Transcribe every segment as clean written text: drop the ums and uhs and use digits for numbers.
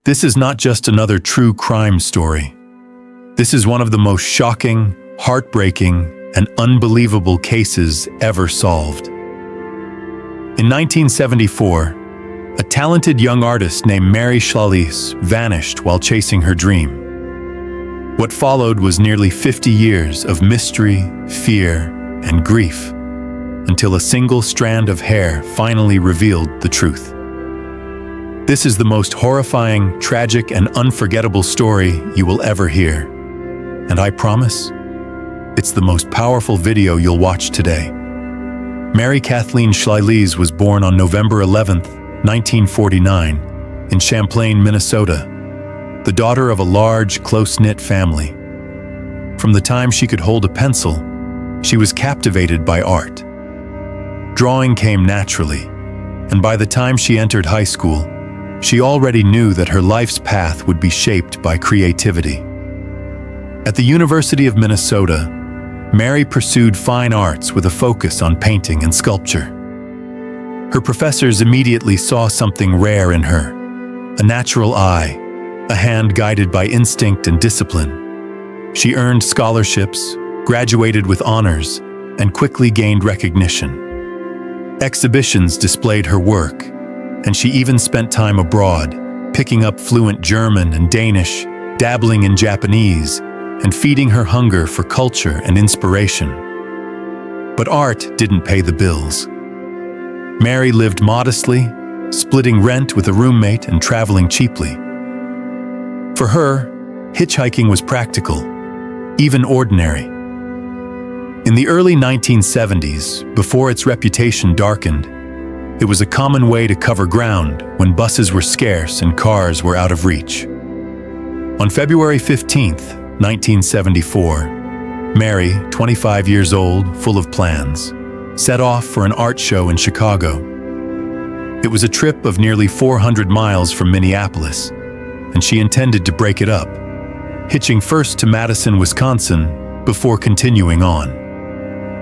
This is not just another true crime story. This is one of the most shocking, heartbreaking, and unbelievable cases ever solved. In 1974, a talented young artist named Mary Schlais vanished while chasing her dream. What followed was nearly 50 years of mystery, fear, and grief, until a single strand of hair finally revealed the truth. This is the most horrifying, tragic, and unforgettable story you will ever hear. And I promise, it's the most powerful video you'll watch today. Mary Kathleen Schlais was born on November 11, 1949, in Champlain, Minnesota, the daughter of a large, close-knit family. From the time she could hold a pencil, she was captivated by art. Drawing came naturally, and by the time she entered high school, she already knew that her life's path would be shaped by creativity. At the University of Minnesota, Mary pursued fine arts with a focus on painting and sculpture. Her professors immediately saw something rare in her, a natural eye, a hand guided by instinct and discipline. She earned scholarships, graduated with honors, and quickly gained recognition. Exhibitions displayed her work, and she even spent time abroad, picking up fluent German and Danish, dabbling in Japanese, and feeding her hunger for culture and inspiration. But art didn't pay the bills. Mary lived modestly, splitting rent with a roommate and traveling cheaply. For her, hitchhiking was practical, even ordinary. In the early 1970s, before its reputation darkened, it was a common way to cover ground when buses were scarce and cars were out of reach. On February 15th, 1974, Mary, 25 years old, full of plans, set off for an art show in Chicago. It was a trip of nearly 400 miles from Minneapolis, and she intended to break it up, hitching first to Madison, Wisconsin, before continuing on.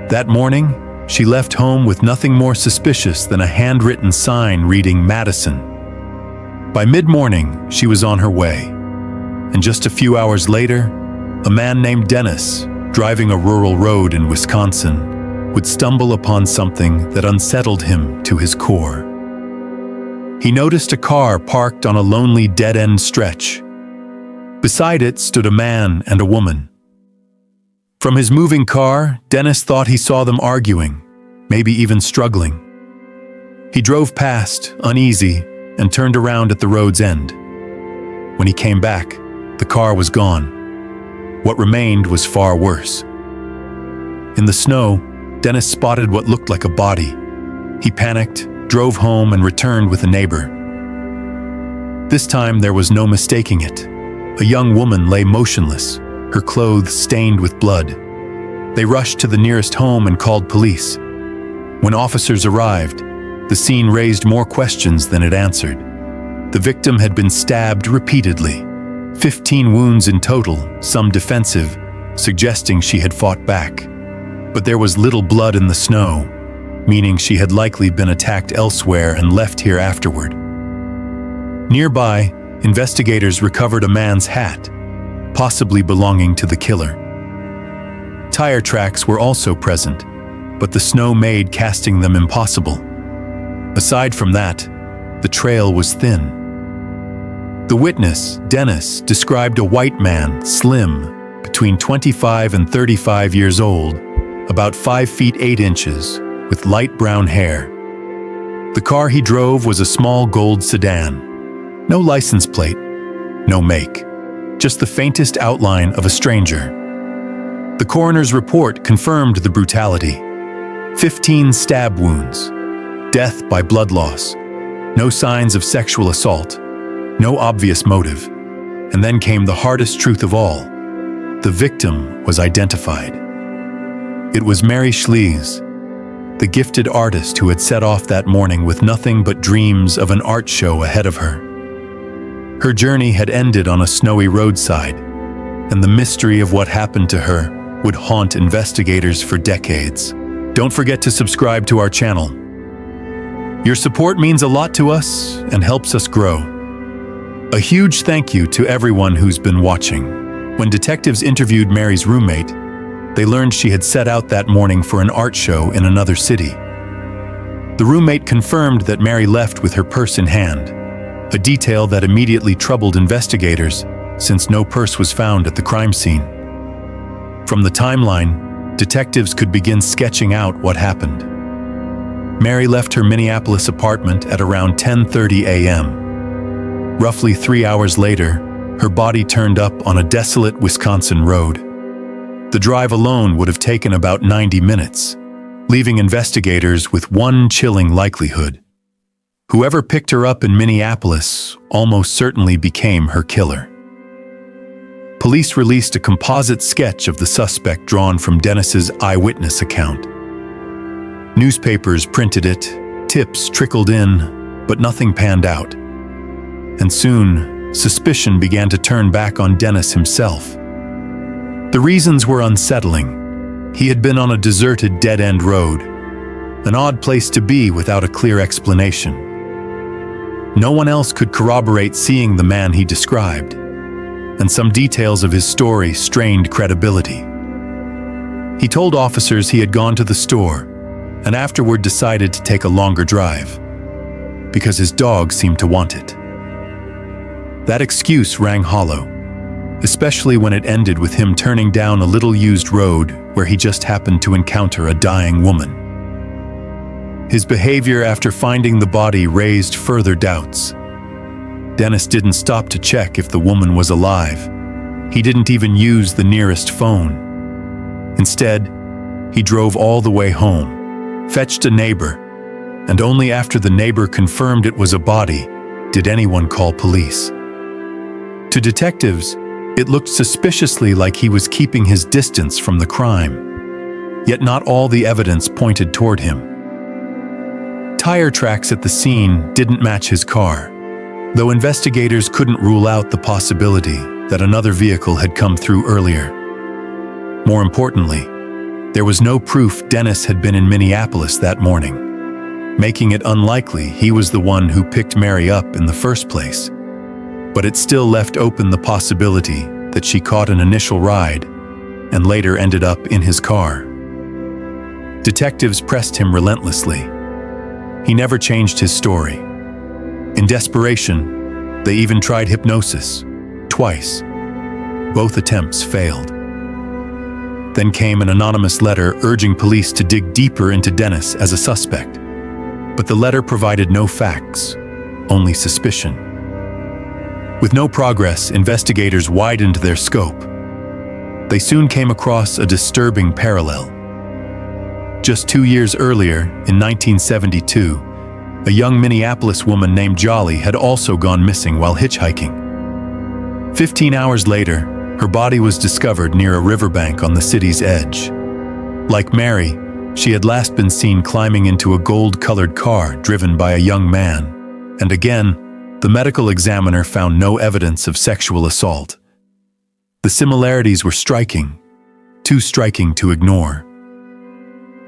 That morning, she left home with nothing more suspicious than a handwritten sign reading Madison. By mid-morning, she was on her way, and just a few hours later, a man named Dennis, driving a rural road in Wisconsin, would stumble upon something that unsettled him to his core. He noticed a car parked on a lonely dead-end stretch. Beside it stood a man and a woman. From his moving car, Dennis thought he saw them arguing, maybe even struggling. He drove past, uneasy, and turned around at the road's end. When he came back, the car was gone. What remained was far worse. In the snow, Dennis spotted what looked like a body. He panicked, drove home, and returned with a neighbor. This time there was no mistaking it. A young woman lay motionless, her clothes stained with blood. They rushed to the nearest home and called police. When officers arrived, the scene raised more questions than it answered. The victim had been stabbed repeatedly, 15 wounds in total, some defensive, suggesting she had fought back. But there was little blood in the snow, meaning she had likely been attacked elsewhere and left here afterward. Nearby, investigators recovered a man's hat, possibly belonging to the killer. Tire tracks were also present, but the snow made casting them impossible. Aside from that, the trail was thin. The witness, Dennis, described a white man, slim, between 25 and 35 years old, about 5 feet 8 inches, with light brown hair. The car he drove was a small gold sedan. No license plate, no make, just the faintest outline of a stranger. The coroner's report confirmed the brutality. 15 stab wounds, death by blood loss, no signs of sexual assault, no obvious motive. And then came the hardest truth of all. The victim was identified. It was Mary Schlais, the gifted artist who had set off that morning with nothing but dreams of an art show ahead of her. Her journey had ended on a snowy roadside, and the mystery of what happened to her would haunt investigators for decades. Don't forget to subscribe to our channel. Your support means a lot to us and helps us grow. A huge thank you to everyone who's been watching. When detectives interviewed Mary's roommate, they learned she had set out that morning for an art show in another city. The roommate confirmed that Mary left with her purse in hand, a detail that immediately troubled investigators since no purse was found at the crime scene. From the timeline, detectives could begin sketching out what happened. Mary left her Minneapolis apartment at around 10:30 a.m. Roughly 3 hours later, her body turned up on a desolate Wisconsin road. The drive alone would have taken about 90 minutes, leaving investigators with one chilling likelihood. Whoever picked her up in Minneapolis almost certainly became her killer. Police released a composite sketch of the suspect drawn from Dennis's eyewitness account. Newspapers printed it, tips trickled in, but nothing panned out. And soon, suspicion began to turn back on Dennis himself. The reasons were unsettling. He had been on a deserted dead-end road, an odd place to be without a clear explanation. No one else could corroborate seeing the man he described, and some details of his story strained credibility. He told officers he had gone to the store and afterward decided to take a longer drive because his dog seemed to want it. That excuse rang hollow, especially when it ended with him turning down a little-used road where he just happened to encounter a dying woman. His behavior after finding the body raised further doubts. Dennis didn't stop to check if the woman was alive. He didn't even use the nearest phone. Instead, he drove all the way home, fetched a neighbor, and only after the neighbor confirmed it was a body did anyone call police. To detectives, it looked suspiciously like he was keeping his distance from the crime, yet not all the evidence pointed toward him. Tire tracks at the scene didn't match his car, though investigators couldn't rule out the possibility that another vehicle had come through earlier. More importantly, there was no proof Dennis had been in Minneapolis that morning, making it unlikely he was the one who picked Mary up in the first place. But it still left open the possibility that she caught an initial ride and later ended up in his car. Detectives pressed him relentlessly. He never changed his story. In desperation, they even tried hypnosis, twice. Both attempts failed. Then came an anonymous letter urging police to dig deeper into Dennis as a suspect. But the letter provided no facts, only suspicion. With no progress, investigators widened their scope. They soon came across a disturbing parallel. Just 2 years earlier, in 1972, a young Minneapolis woman named Jolly had also gone missing while hitchhiking. 15 hours later, her body was discovered near a riverbank on the city's edge. Like Mary, she had last been seen climbing into a gold-colored car driven by a young man, and again, the medical examiner found no evidence of sexual assault. The similarities were striking, too striking to ignore.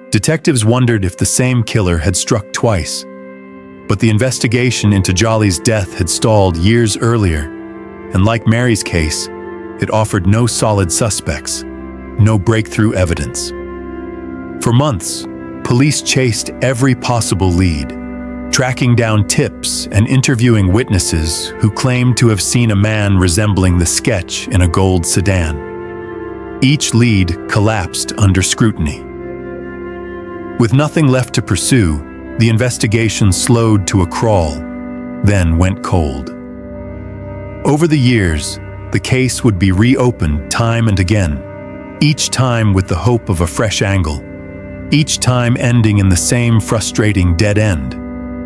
Detectives wondered if the same killer had struck twice, but the investigation into Jolly's death had stalled years earlier, and like Mary's case, it offered no solid suspects, no breakthrough evidence. For months, police chased every possible lead, tracking down tips and interviewing witnesses who claimed to have seen a man resembling the sketch in a gold sedan. Each lead collapsed under scrutiny. With nothing left to pursue, the investigation slowed to a crawl, then went cold. Over the years, the case would be reopened time and again, each time with the hope of a fresh angle, each time ending in the same frustrating dead end.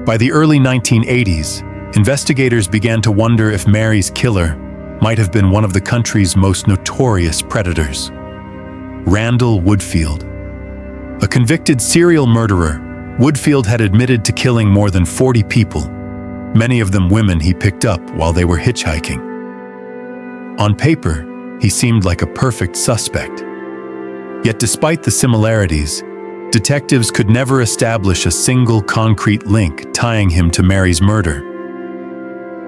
By the early 1980s, investigators began to wonder if Mary's killer might have been one of the country's most notorious predators. Randall Woodfield. A convicted serial murderer, Woodfield had admitted to killing more than 40 people, many of them women he picked up while they were hitchhiking. On paper, he seemed like a perfect suspect. Yet despite the similarities, detectives could never establish a single concrete link tying him to Mary's murder.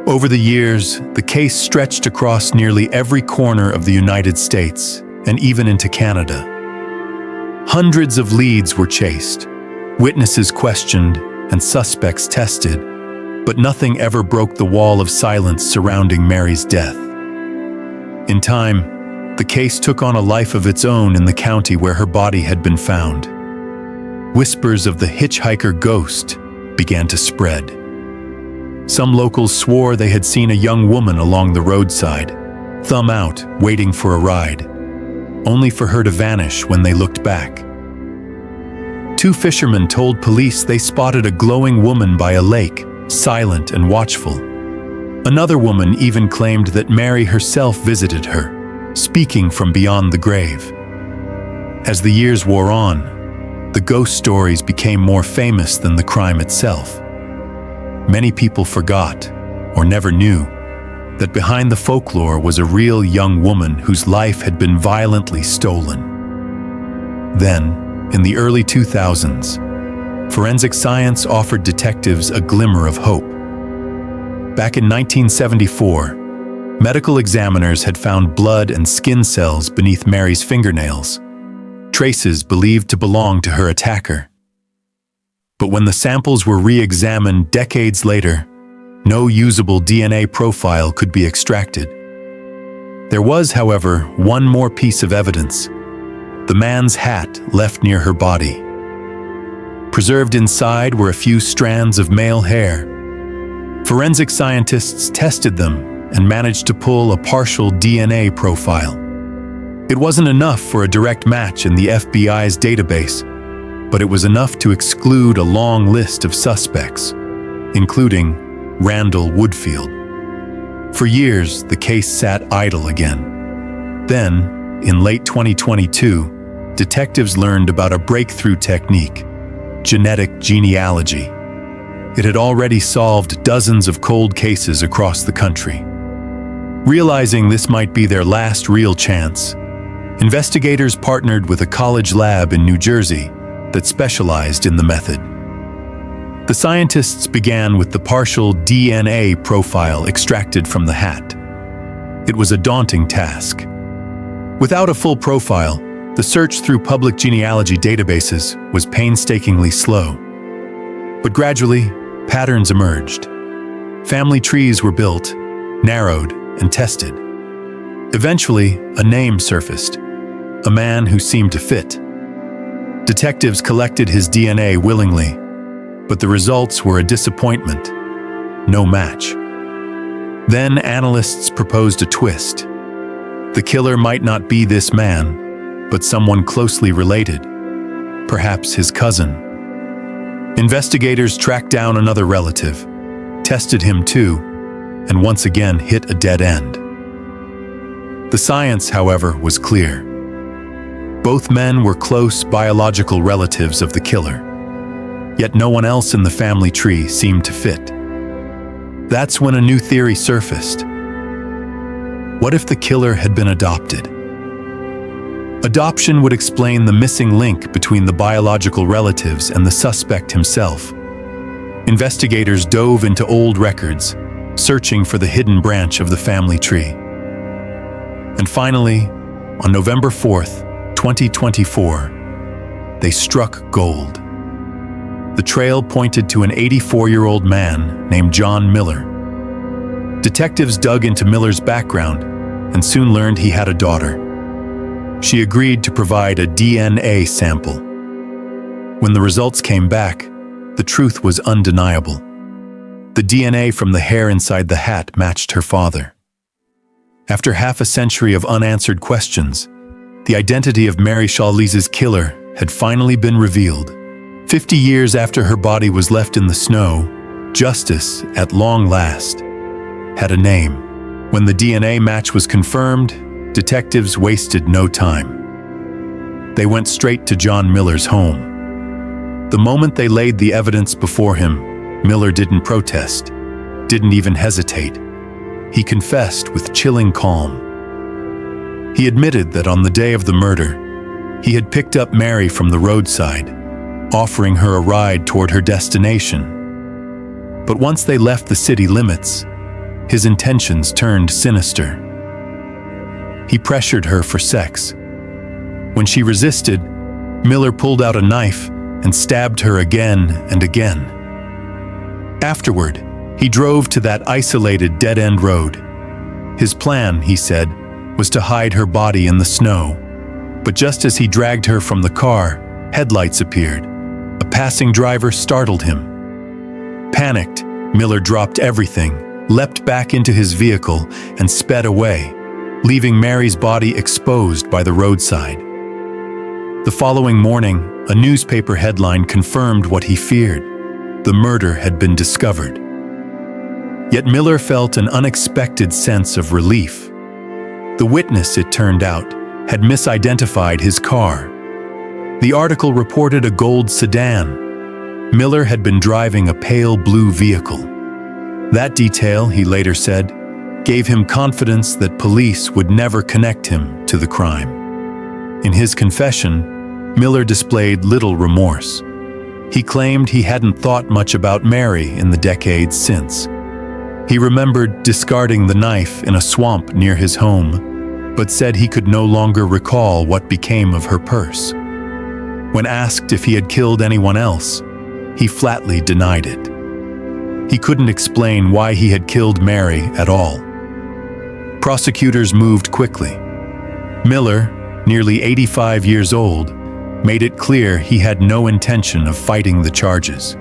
Over the years, the case stretched across nearly every corner of the United States and even into Canada. Hundreds of leads were chased, witnesses questioned, and suspects tested, but nothing ever broke the wall of silence surrounding Mary's death. In time, the case took on a life of its own in the county where her body had been found. Whispers of the hitchhiker ghost began to spread. Some locals swore they had seen a young woman along the roadside, thumb out, waiting for a ride, only for her to vanish when they looked back. Two fishermen told police they spotted a glowing woman by a lake, silent and watchful. Another woman even claimed that Mary herself visited her, speaking from beyond the grave. As the years wore on, the ghost stories became more famous than the crime itself. Many people forgot, or never knew, that behind the folklore was a real young woman whose life had been violently stolen. Then, in the early 2000s, forensic science offered detectives a glimmer of hope. Back in 1974, medical examiners had found blood and skin cells beneath Mary's fingernails, traces believed to belong to her attacker. But when the samples were re-examined decades later, no usable DNA profile could be extracted. There was, however, one more piece of evidence: the man's hat left near her body. Preserved inside were a few strands of male hair. Forensic scientists tested them and managed to pull a partial DNA profile. It wasn't enough for a direct match in the FBI's database, but it was enough to exclude a long list of suspects, including Randall Woodfield. For years, the case sat idle again. Then, in late 2022, detectives learned about a breakthrough technique: genetic genealogy. It had already solved dozens of cold cases across the country. Realizing this might be their last real chance, investigators partnered with a college lab in New Jersey that specialized in the method. The scientists began with the partial DNA profile extracted from the hat. It was a daunting task. Without a full profile, the search through public genealogy databases was painstakingly slow. But gradually, patterns emerged. Family trees were built, narrowed, and tested. Eventually, a name surfaced, a man who seemed to fit. Detectives collected his DNA willingly, but the results were a disappointment. No match. Then analysts proposed a twist. The killer might not be this man, but someone closely related, perhaps his cousin. Investigators tracked down another relative, tested him too, and once again hit a dead end. The science, however, was clear. Both men were close biological relatives of the killer, yet no one else in the family tree seemed to fit. That's when a new theory surfaced. What if the killer had been adopted? Adoption would explain the missing link between the biological relatives and the suspect himself. Investigators dove into old records, searching for the hidden branch of the family tree. And finally, on November 4th, 2024, they struck gold. The trail pointed to an 84-year-old man named John Miller. Detectives dug into Miller's background and soon learned he had a daughter. She agreed to provide a DNA sample. When the results came back, the truth was undeniable. The DNA from the hair inside the hat matched her father. After half a century of unanswered questions, the identity of Mary Schlais's killer had finally been revealed. 50 years after her body was left in the snow, justice, at long last, had a name. When the DNA match was confirmed, detectives wasted no time. They went straight to John Miller's home. The moment they laid the evidence before him, Miller didn't protest, didn't even hesitate. He confessed with chilling calm. He admitted that on the day of the murder, he had picked up Mary from the roadside, offering her a ride toward her destination. But once they left the city limits, his intentions turned sinister. He pressured her for sex. When she resisted, Miller pulled out a knife and stabbed her again and again. Afterward, he drove to that isolated dead-end road. His plan, he said, was to hide her body in the snow. But just as he dragged her from the car, headlights appeared. A passing driver startled him. Panicked, Miller dropped everything, leapt back into his vehicle, and sped away, leaving Mary's body exposed by the roadside. The following morning, a newspaper headline confirmed what he feared. The murder had been discovered. Yet Miller felt an unexpected sense of relief. The witness, it turned out, had misidentified his car. The article reported a gold sedan. Miller had been driving a pale blue vehicle. That detail, he later said, gave him confidence that police would never connect him to the crime. In his confession, Miller displayed little remorse. He claimed he hadn't thought much about Mary in the decades since. He remembered discarding the knife in a swamp near his home, but said he could no longer recall what became of her purse. When asked if he had killed anyone else, he flatly denied it. He couldn't explain why he had killed Mary at all. Prosecutors moved quickly. Miller, nearly 85 years old, made it clear he had no intention of fighting the charges.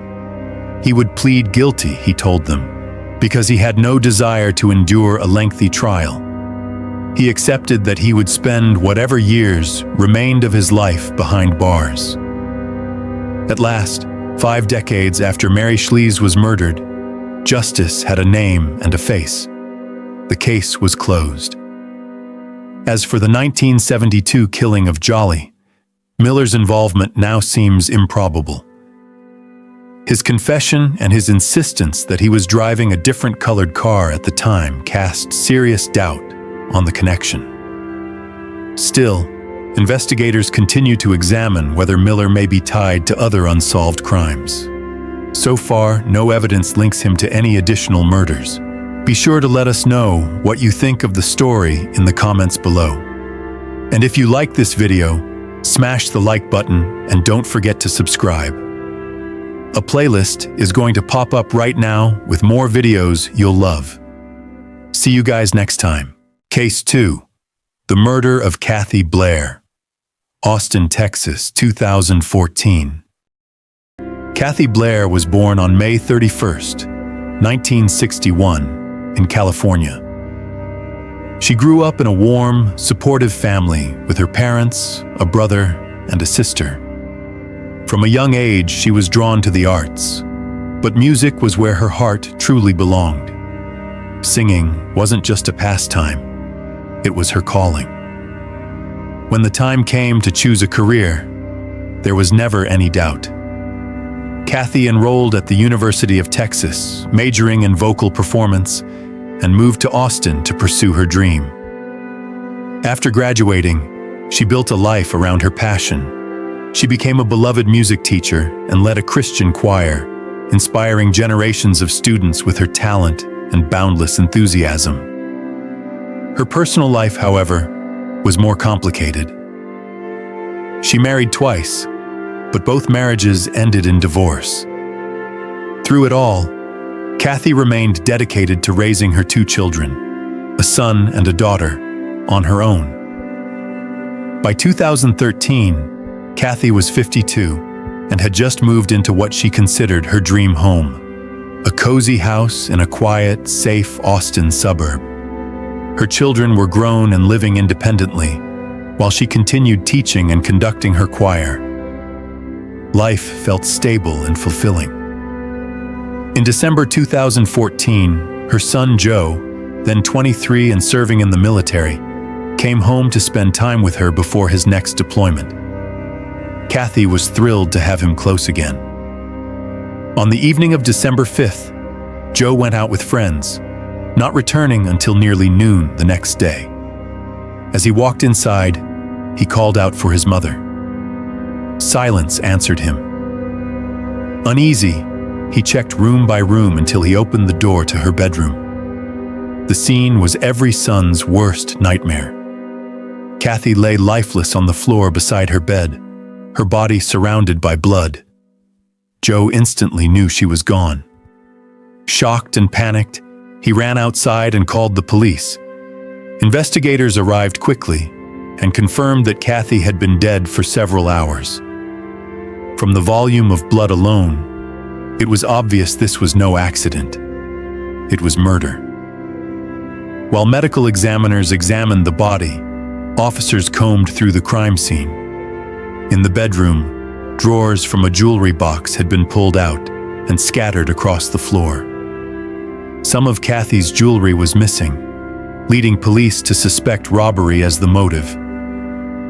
He would plead guilty, he told them, because he had no desire to endure a lengthy trial. He accepted that he would spend whatever years remained of his life behind bars. At last, 5 decades after Mary Schlais was murdered, justice had a name and a face. The case was closed. As for the 1972 killing of Jolly, Miller's involvement now seems improbable. His confession and his insistence that he was driving a different colored car at the time cast serious doubt on the connection. Still, investigators continue to examine whether Miller may be tied to other unsolved crimes. So far, no evidence links him to any additional murders. Be sure to let us know what you think of the story in the comments below. And if you like this video, smash the like button and don't forget to subscribe. A playlist is going to pop up right now with more videos you'll love. See you guys next time. Case 2. The Murder of Kathy Blair. Austin, Texas, 2014. Kathy Blair was born on May 31st, 1961, in California. She grew up in a warm, supportive family with her parents, a brother, and a sister. From a young age, she was drawn to the arts, but music was where her heart truly belonged. Singing wasn't just a pastime, it was her calling. When the time came to choose a career, there was never any doubt. Kathy enrolled at the University of Texas, majoring in vocal performance, and moved to Austin to pursue her dream. After graduating, she built a life around her passion. She became a beloved music teacher and led a Christian choir, inspiring generations of students with her talent and boundless enthusiasm. Her personal life, however, was more complicated. She married twice, but both marriages ended in divorce. Through it all, Kathy remained dedicated to raising her 2 children, a son and a daughter, on her own. By 2013, Kathy was 52 and had just moved into what she considered her dream home, a cozy house in a quiet, safe Austin suburb. Her children were grown and living independently, while she continued teaching and conducting her choir. Life felt stable and fulfilling. In December 2014, her son Joe, then 23 and serving in the military, came home to spend time with her before his next deployment. Kathy was thrilled to have him close again. On the evening of December 5th, Joe went out with friends, not returning until nearly noon the next day. As he walked inside, he called out for his mother. Silence answered him. Uneasy, he checked room by room until he opened the door to her bedroom. The scene was every son's worst nightmare. Kathy lay lifeless on the floor beside her bed, her body surrounded by blood. Joe instantly knew she was gone. Shocked and panicked, he ran outside and called the police. Investigators arrived quickly and confirmed that Kathy had been dead for several hours. From the volume of blood alone, it was obvious this was no accident. It was murder. While medical examiners examined the body, officers combed through the crime scene. In the bedroom, drawers from a jewelry box had been pulled out and scattered across the floor. Some of Kathy's jewelry was missing, leading police to suspect robbery as the motive.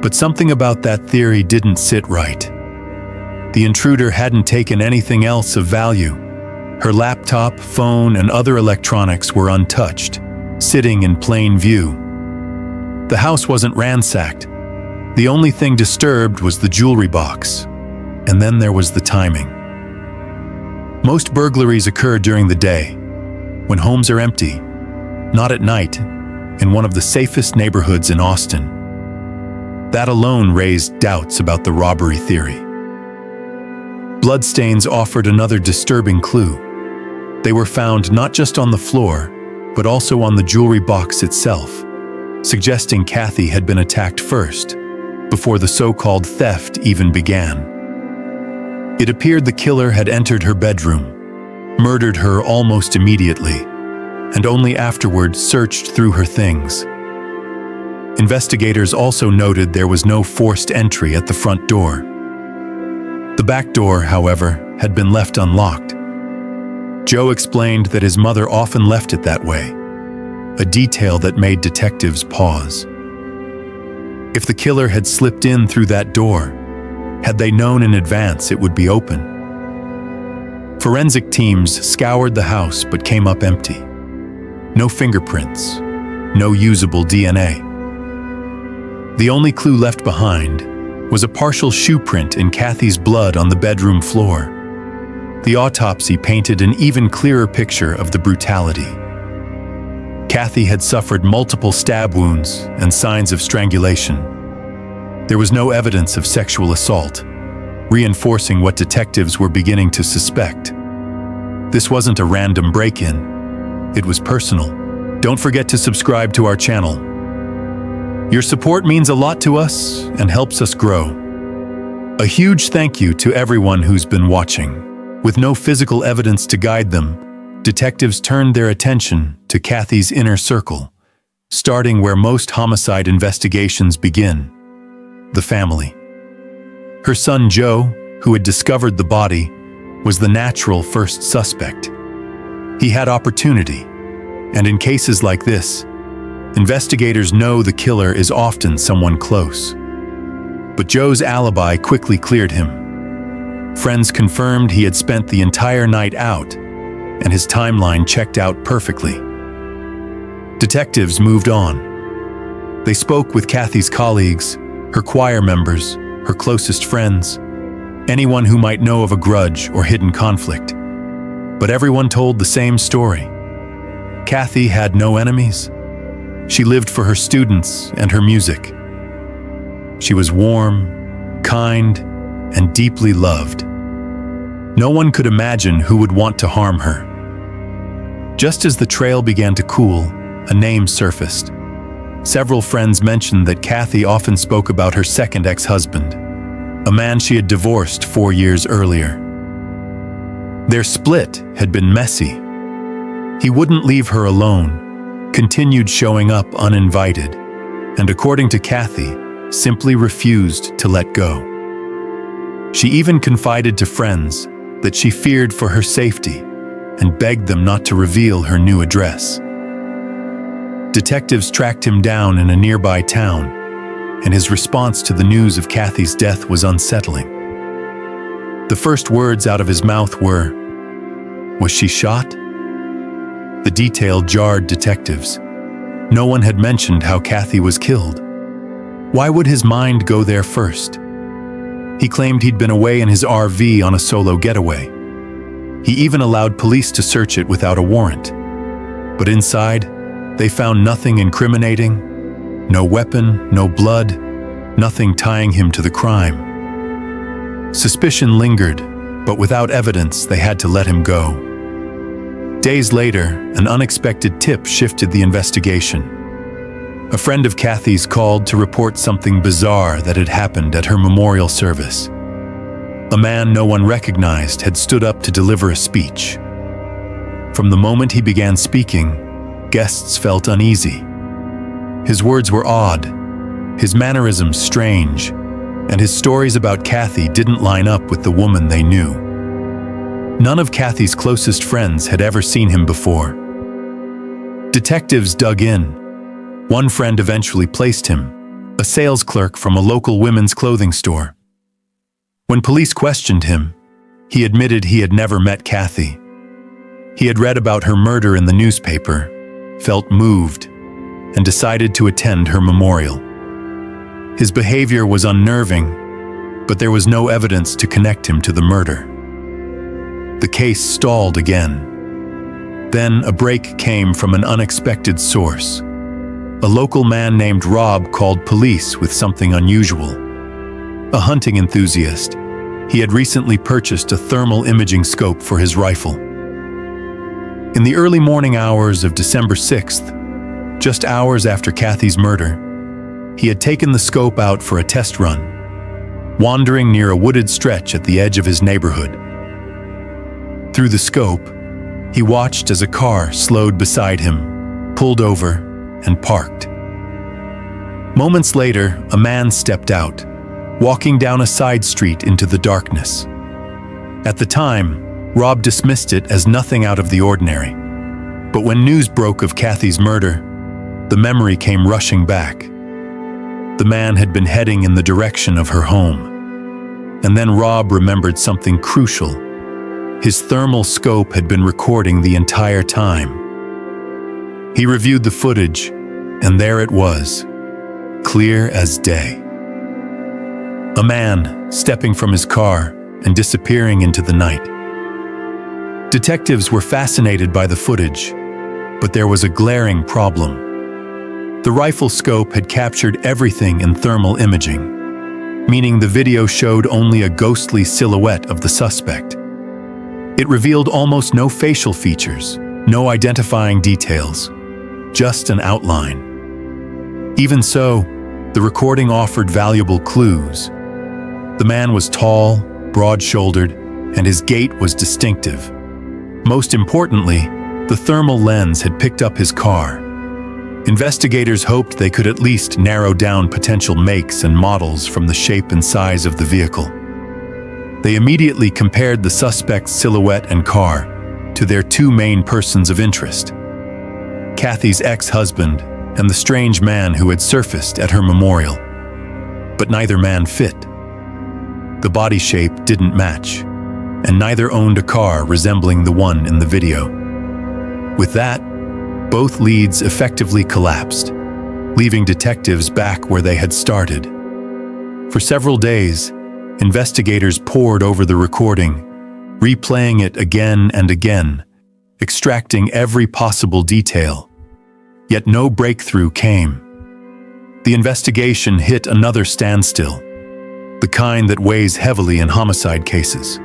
But something about that theory didn't sit right. The intruder hadn't taken anything else of value. Her laptop, phone, and other electronics were untouched, sitting in plain view. The house wasn't ransacked. The only thing disturbed was the jewelry box. And then there was the timing. Most burglaries occur during the day, when homes are empty, not at night, in one of the safest neighborhoods in Austin. That alone raised doubts about the robbery theory. Bloodstains offered another disturbing clue. They were found not just on the floor, but also on the jewelry box itself, suggesting Kathy had been attacked first, before the so-called theft even began. It appeared the killer had entered her bedroom, murdered her almost immediately, and only afterward searched through her things. Investigators also noted there was no forced entry at the front door. The back door, however, had been left unlocked. Joe explained that his mother often left it that way, a detail that made detectives pause. If the killer had slipped in through that door, had they known in advance it would be open? Forensic teams scoured the house but came up empty. No fingerprints, no usable DNA. The only clue left behind was a partial shoe print in Kathy's blood on the bedroom floor. The autopsy painted an even clearer picture of the brutality. Kathy had suffered multiple stab wounds and signs of strangulation. There was no evidence of sexual assault, reinforcing what detectives were beginning to suspect. This wasn't a random break-in. It was personal. Don't forget to subscribe to our channel. Your support means a lot to us and helps us grow. A huge thank you to everyone who's been watching. With no physical evidence to guide them, detectives turned their attention to Kathy's inner circle, starting where most homicide investigations begin: the family. Her son Joe, who had discovered the body, was the natural first suspect. He had opportunity, and in cases like this, investigators know the killer is often someone close. But Joe's alibi quickly cleared him. Friends confirmed he had spent the entire night out, and his timeline checked out perfectly. Detectives moved on. They spoke with Kathy's colleagues, her choir members, her closest friends, anyone who might know of a grudge or hidden conflict. But everyone told the same story. Kathy had no enemies. She lived for her students and her music. She was warm, kind, and deeply loved. No one could imagine who would want to harm her. Just as the trail began to cool, a name surfaced. Several friends mentioned that Kathy often spoke about her second ex-husband, a man she had divorced 4 years earlier. Their split had been messy. He wouldn't leave her alone, continued showing up uninvited, and according to Kathy, simply refused to let go. She even confided to friends that she feared for her safety and begged them not to reveal her new address. Detectives tracked him down in a nearby town, and his response to the news of Kathy's death was unsettling. The first words out of his mouth were, "Was she shot?" The detail jarred detectives. No one had mentioned how Kathy was killed. Why would his mind go there first? He claimed he'd been away in his RV on a solo getaway. He even allowed police to search it without a warrant. But inside, They found nothing incriminating, no weapon, no blood, nothing tying him to the crime. Suspicion lingered, but without evidence, they had to let him go. Days later, an unexpected tip shifted the investigation. A friend of Kathy's called to report something bizarre that had happened at her memorial service. A man no one recognized had stood up to deliver a speech. From the moment he began speaking, guests felt uneasy. His words were odd, his mannerisms strange, and his stories about Kathy didn't line up with the woman they knew. None of Kathy's closest friends had ever seen him before. Detectives dug in. One friend eventually placed him, a sales clerk from a local women's clothing store. When police questioned him, he admitted he had never met Kathy. He had read about her murder in the newspaper, felt moved, and decided to attend her memorial. His behavior was unnerving, but there was no evidence to connect him to the murder. The case stalled again. Then a break came from an unexpected source. A local man named Rob called police with something unusual. A hunting enthusiast, he had recently purchased a thermal imaging scope for his rifle. In the early morning hours of December 6th, just hours after Kathy's murder, he had taken the scope out for a test run, wandering near a wooded stretch at the edge of his neighborhood. Through the scope, he watched as a car slowed beside him, pulled over, and parked. Moments later, a man stepped out, walking down a side street into the darkness. At the time, Rob dismissed it as nothing out of the ordinary. But when news broke of Kathy's murder, the memory came rushing back. The man had been heading in the direction of her home. And then Rob remembered something crucial. His thermal scope had been recording the entire time. He reviewed the footage, and there it was, clear as day. A man stepping from his car and disappearing into the night. Detectives were fascinated by the footage, but there was a glaring problem. The rifle scope had captured everything in thermal imaging, meaning the video showed only a ghostly silhouette of the suspect. It revealed almost no facial features, no identifying details, just an outline. Even so, the recording offered valuable clues. The man was tall, broad-shouldered, and his gait was distinctive. Most importantly, the thermal lens had picked up his car. Investigators hoped they could at least narrow down potential makes and models from the shape and size of the vehicle. They immediately compared the suspect's silhouette and car to their two main persons of interest: Kathy's ex-husband and the strange man who had surfaced at her memorial. But neither man fit. The body shape didn't match, and neither owned a car resembling the one in the video. With that, both leads effectively collapsed, leaving detectives back where they had started. For several days, investigators pored over the recording, replaying it again and again, extracting every possible detail. Yet no breakthrough came. The investigation hit another standstill, the kind that weighs heavily in homicide cases.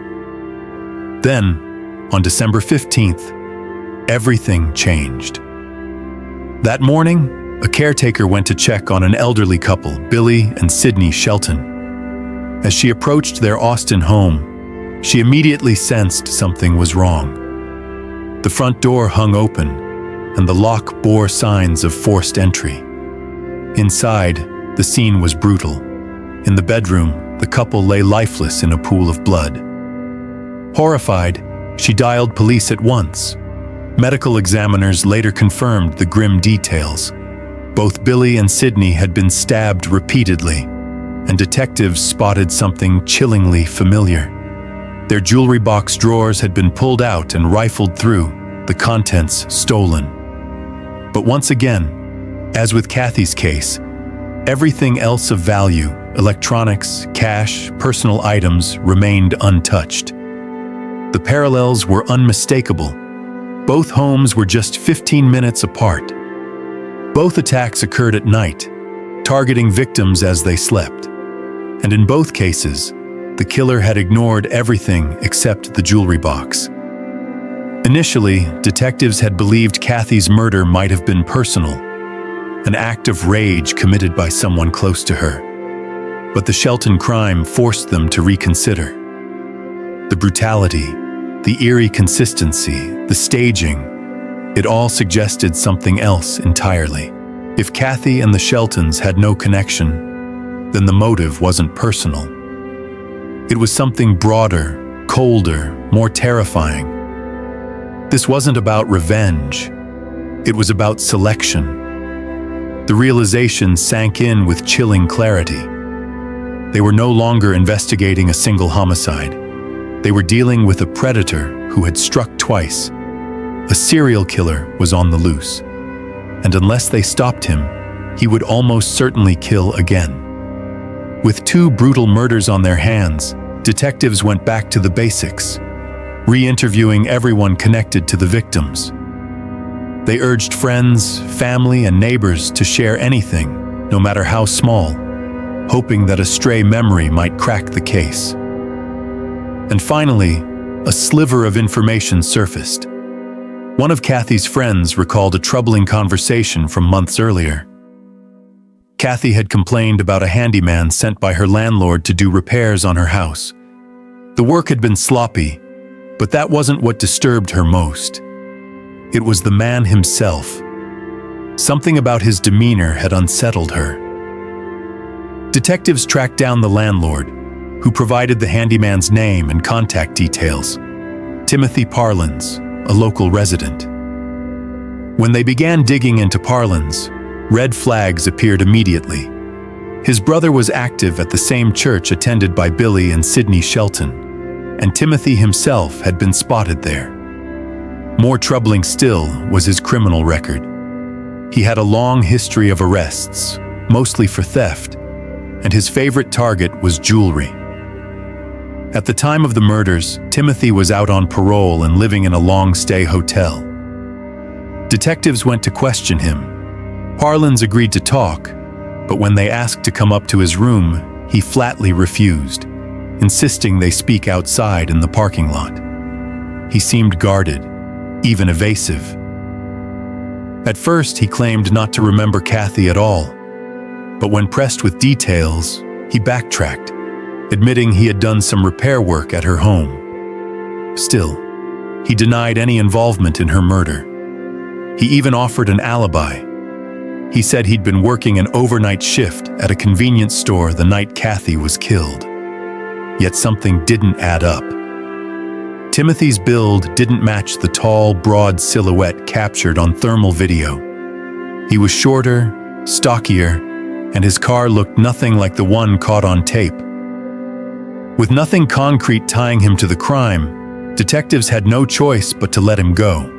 Then, on December 15th, everything changed. That morning, a caretaker went to check on an elderly couple, Billy and Sydney Shelton. As she approached their Austin home, she immediately sensed something was wrong. The front door hung open, and the lock bore signs of forced entry. Inside, the scene was brutal. In the bedroom, the couple lay lifeless in a pool of blood. Horrified, she dialed police at once. Medical examiners later confirmed the grim details. Both Billy and Sydney had been stabbed repeatedly, and detectives spotted something chillingly familiar. Their jewelry box drawers had been pulled out and rifled through, the contents stolen. But once again, as with Kathy's case, everything else of value, electronics, cash, personal items, remained untouched. The parallels were unmistakable. Both homes were just 15 minutes apart. Both attacks occurred at night, targeting victims as they slept. And in both cases, the killer had ignored everything except the jewelry box. Initially, detectives had believed Kathy's murder might have been personal, an act of rage committed by someone close to her. But the Shelton crime forced them to reconsider. The brutality, the eerie consistency, the staging, it all suggested something else entirely. If Kathy and the Sheltons had no connection, then the motive wasn't personal. It was something broader, colder, more terrifying. This wasn't about revenge. It was about selection. The realization sank in with chilling clarity. They were no longer investigating a single homicide. They were dealing with a predator who had struck twice. A serial killer was on the loose. And unless they stopped him, he would almost certainly kill again. With 2 brutal murders on their hands, detectives went back to the basics, re-interviewing everyone connected to the victims. They urged friends, family, and neighbors to share anything, no matter how small, hoping that a stray memory might crack the case. And finally, a sliver of information surfaced. One of Kathy's friends recalled a troubling conversation from months earlier. Kathy had complained about a handyman sent by her landlord to do repairs on her house. The work had been sloppy, but that wasn't what disturbed her most. It was the man himself. Something about his demeanor had unsettled her. Detectives tracked down the landlord, who provided the handyman's name and contact details. Timothy Parlins, a local resident. When they began digging into Parlins, red flags appeared immediately. His brother was active at the same church attended by Billy and Sydney Shelton, and Timothy himself had been spotted there. More troubling still was his criminal record. He had a long history of arrests, mostly for theft, and his favorite target was jewelry. At the time of the murders, Timothy was out on parole and living in a long-stay hotel. Detectives went to question him. Parlins agreed to talk, but when they asked to come up to his room, he flatly refused, insisting they speak outside in the parking lot. He seemed guarded, even evasive. At first, he claimed not to remember Kathy at all, but when pressed with details, he backtracked, admitting he had done some repair work at her home. Still, he denied any involvement in her murder. He even offered an alibi. He said he'd been working an overnight shift at a convenience store the night Kathy was killed. Yet something didn't add up. Timothy's build didn't match the tall, broad silhouette captured on thermal video. He was shorter, stockier, and his car looked nothing like the one caught on tape. With nothing concrete tying him to the crime, detectives had no choice but to let him go.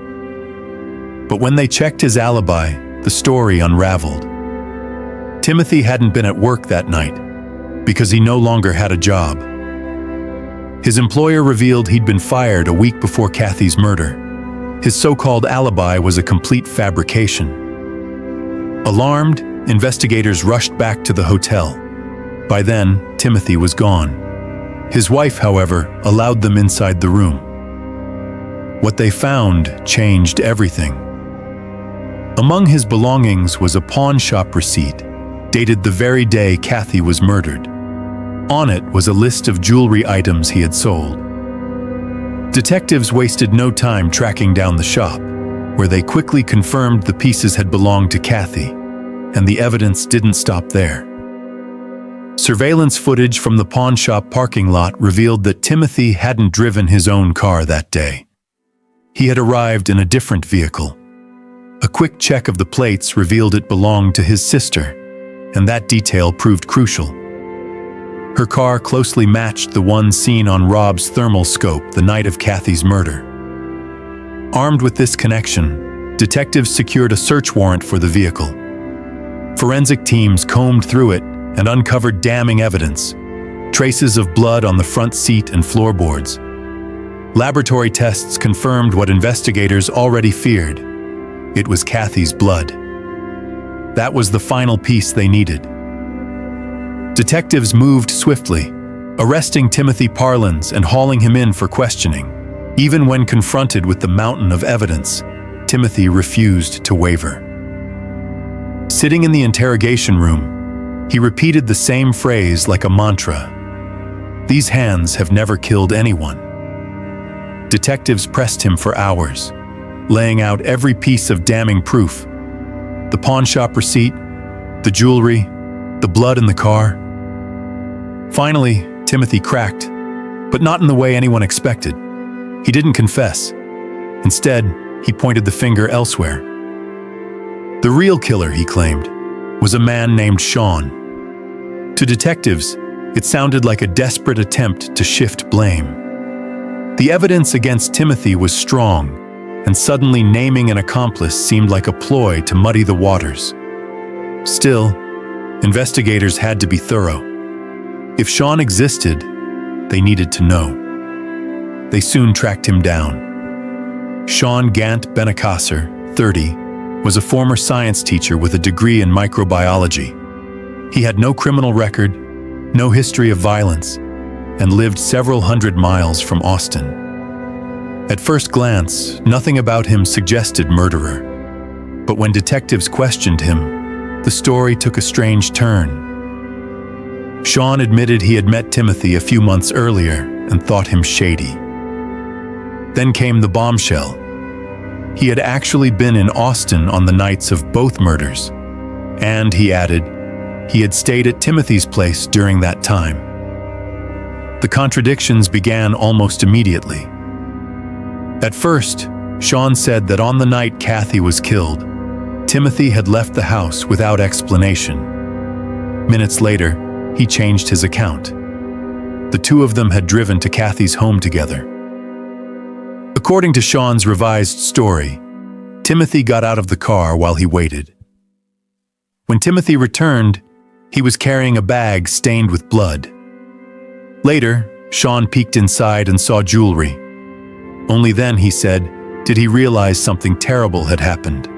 But when they checked his alibi, the story unraveled. Timothy hadn't been at work that night because he no longer had a job. His employer revealed he'd been fired a week before Kathy's murder. His so-called alibi was a complete fabrication. Alarmed, investigators rushed back to the hotel. By then, Timothy was gone. His wife, however, allowed them inside the room. What they found changed everything. Among his belongings was a pawn shop receipt, dated the very day Kathy was murdered. On it was a list of jewelry items he had sold. Detectives wasted no time tracking down the shop, where they quickly confirmed the pieces had belonged to Kathy, and the evidence didn't stop there. Surveillance footage from the pawn shop parking lot revealed that Timothy hadn't driven his own car that day. He had arrived in a different vehicle. A quick check of the plates revealed it belonged to his sister, and that detail proved crucial. Her car closely matched the one seen on Rob's thermal scope the night of Kathy's murder. Armed with this connection, detectives secured a search warrant for the vehicle. Forensic teams combed through it and uncovered damning evidence, traces of blood on the front seat and floorboards. Laboratory tests confirmed what investigators already feared. It was Kathy's blood. That was the final piece they needed. Detectives moved swiftly, arresting Timothy Parlins and hauling him in for questioning. Even when confronted with the mountain of evidence, Timothy refused to waver. Sitting in the interrogation room, he repeated the same phrase like a mantra. "These hands have never killed anyone." Detectives pressed him for hours, laying out every piece of damning proof: the pawnshop receipt, the jewelry, the blood in the car. Finally, Timothy cracked, but not in the way anyone expected. He didn't confess. Instead, he pointed the finger elsewhere. The real killer, he claimed, was a man named Sean. To detectives, it sounded like a desperate attempt to shift blame. The evidence against Timothy was strong, and suddenly naming an accomplice seemed like a ploy to muddy the waters. Still, investigators had to be thorough. If Sean existed, they needed to know. They soon tracked him down. Sean Gant Benacasser, 30, was a former science teacher with a degree in microbiology. He had no criminal record, no history of violence, and lived several hundred miles from Austin. At first glance, nothing about him suggested murderer. But when detectives questioned him, the story took a strange turn. Sean admitted he had met Timothy a few months earlier and thought him shady. Then came the bombshell. He had actually been in Austin on the nights of both murders. And, he added, he had stayed at Timothy's place during that time. The contradictions began almost immediately. At first, Sean said that on the night Kathy was killed, Timothy had left the house without explanation. Minutes later, he changed his account. The two of them had driven to Kathy's home together. According to Sean's revised story, Timothy got out of the car while he waited. When Timothy returned, he was carrying a bag stained with blood. Later, Sean peeked inside and saw jewelry. Only then, he said, did he realize something terrible had happened.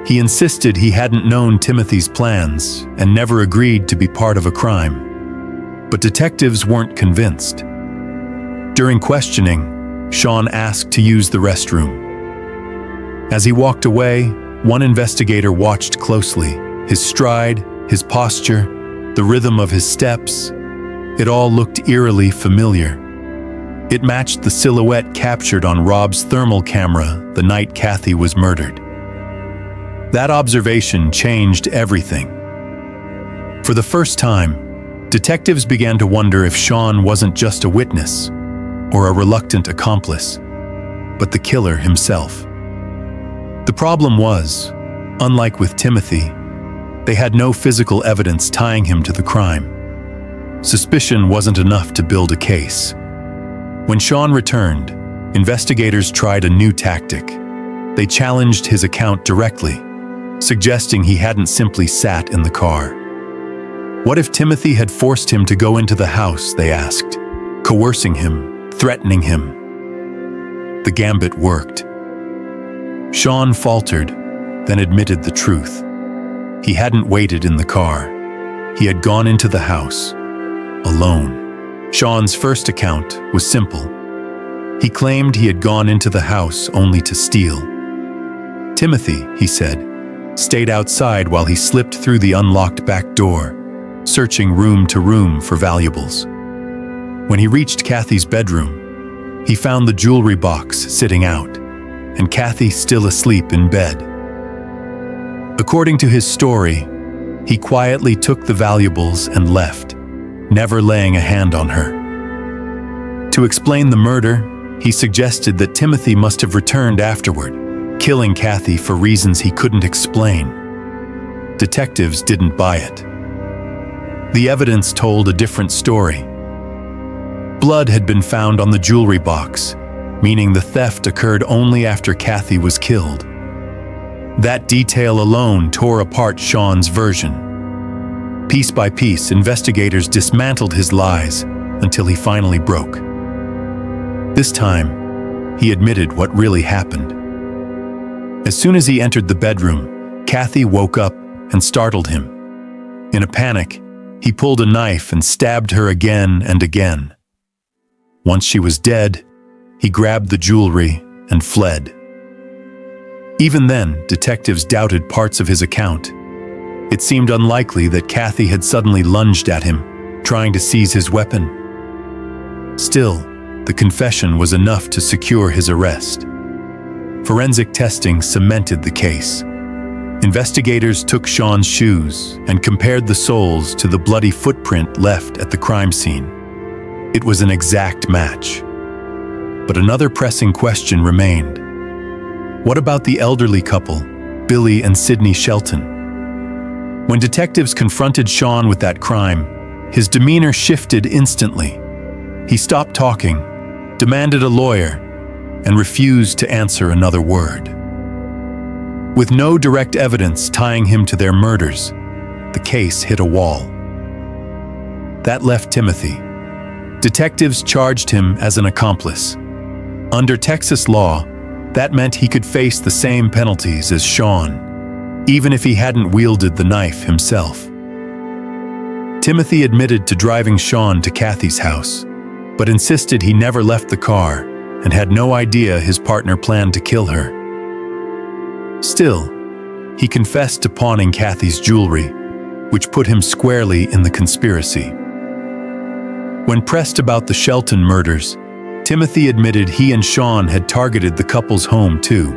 He insisted he hadn't known Timothy's plans and never agreed to be part of a crime. But detectives weren't convinced. During questioning, Sean asked to use the restroom. As he walked away, one investigator watched closely. His stride, his posture, the rhythm of his steps, it all looked eerily familiar. It matched the silhouette captured on Rob's thermal camera the night Kathy was murdered. That observation changed everything. For the first time, detectives began to wonder if Sean wasn't just a witness or a reluctant accomplice, but the killer himself. The problem was, unlike with Timothy, they had no physical evidence tying him to the crime. Suspicion wasn't enough to build a case. When Sean returned, investigators tried a new tactic. They challenged his account directly, suggesting he hadn't simply sat in the car. What if Timothy had forced him to go into the house, they asked, coercing him, threatening him. The gambit worked. Sean faltered, then admitted the truth. He hadn't waited in the car. He had gone into the house, alone. Sean's first account was simple. He claimed he had gone into the house only to steal. Timothy, he said, stayed outside while he slipped through the unlocked back door, searching room to room for valuables. When he reached Kathy's bedroom, he found the jewelry box sitting out, and Kathy still asleep in bed. According to his story, he quietly took the valuables and left, never laying a hand on her. To explain the murder, he suggested that Timothy must have returned afterward, killing Kathy for reasons he couldn't explain. Detectives didn't buy it. The evidence told a different story. Blood had been found on the jewelry box, meaning the theft occurred only after Kathy was killed. That detail alone tore apart Sean's version. Piece by piece, investigators dismantled his lies until he finally broke. This time, he admitted what really happened. As soon as he entered the bedroom, Kathy woke up and startled him. In a panic, he pulled a knife and stabbed her again and again. Once she was dead, he grabbed the jewelry and fled. Even then, detectives doubted parts of his account. It seemed unlikely that Kathy had suddenly lunged at him, trying to seize his weapon. Still, the confession was enough to secure his arrest. Forensic testing cemented the case. Investigators took Sean's shoes and compared the soles to the bloody footprint left at the crime scene. It was an exact match. But another pressing question remained. What about the elderly couple, Billy and Sydney Shelton? When detectives confronted Sean with that crime, his demeanor shifted instantly. He stopped talking, demanded a lawyer, and refused to answer another word. With no direct evidence tying him to their murders, the case hit a wall. That left Timothy. Detectives charged him as an accomplice. Under Texas law, that meant he could face the same penalties as Sean, even if he hadn't wielded the knife himself. Timothy admitted to driving Sean to Kathy's house, but insisted he never left the car and had no idea his partner planned to kill her. Still, he confessed to pawning Kathy's jewelry, which put him squarely in the conspiracy. When pressed about the Shelton murders, Timothy admitted he and Sean had targeted the couple's home too.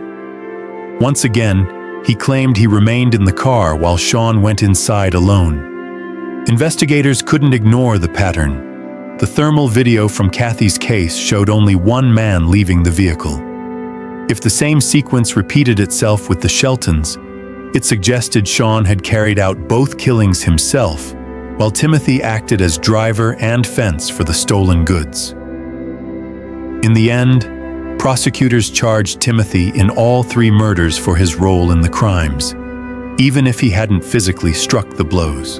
Once again, he claimed he remained in the car while Sean went inside alone. Investigators couldn't ignore the pattern. The thermal video from Kathy's case showed only one man leaving the vehicle. If the same sequence repeated itself with the Sheltons, it suggested Sean had carried out both killings himself, while Timothy acted as driver and fence for the stolen goods. In the end, prosecutors charged Timothy in all 3 murders for his role in the crimes, even if he hadn't physically struck the blows.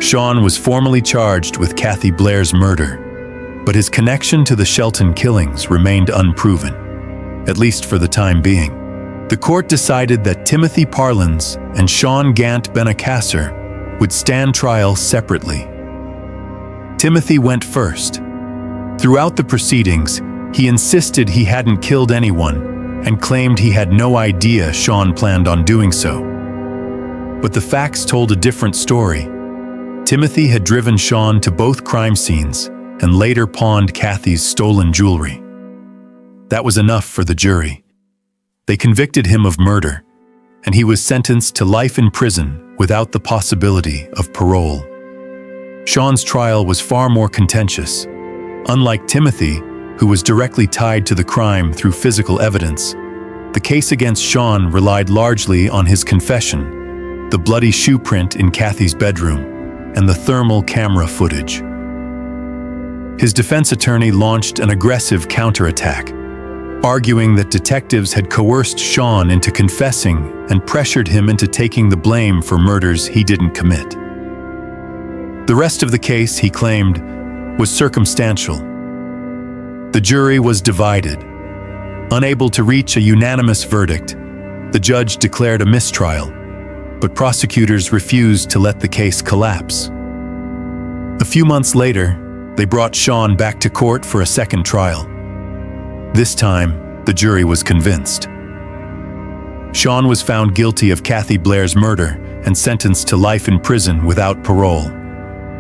Sean was formally charged with Kathy Blair's murder, but his connection to the Shelton killings remained unproven, at least for the time being. The court decided that Timothy Parlins and Sean Gant Benacasser would stand trial separately. Timothy went first. Throughout the proceedings, he insisted he hadn't killed anyone and claimed he had no idea Sean planned on doing so. But the facts told a different story. Timothy had driven Sean to both crime scenes and later pawned Kathy's stolen jewelry. That was enough for the jury. They convicted him of murder, and he was sentenced to life in prison without the possibility of parole. Sean's trial was far more contentious. Unlike Timothy, who was directly tied to the crime through physical evidence, the case against Sean relied largely on his confession, the bloody shoe print in Kathy's bedroom, and the thermal camera footage. His defense attorney launched an aggressive counterattack, arguing that detectives had coerced Sean into confessing and pressured him into taking the blame for murders he didn't commit. The rest of the case, he claimed, was circumstantial. The jury was divided. Unable to reach a unanimous verdict, the judge declared a mistrial, but prosecutors refused to let the case collapse. A few months later, they brought Sean back to court for a second trial. This time, the jury was convinced. Sean was found guilty of Kathy Blair's murder and sentenced to life in prison without parole.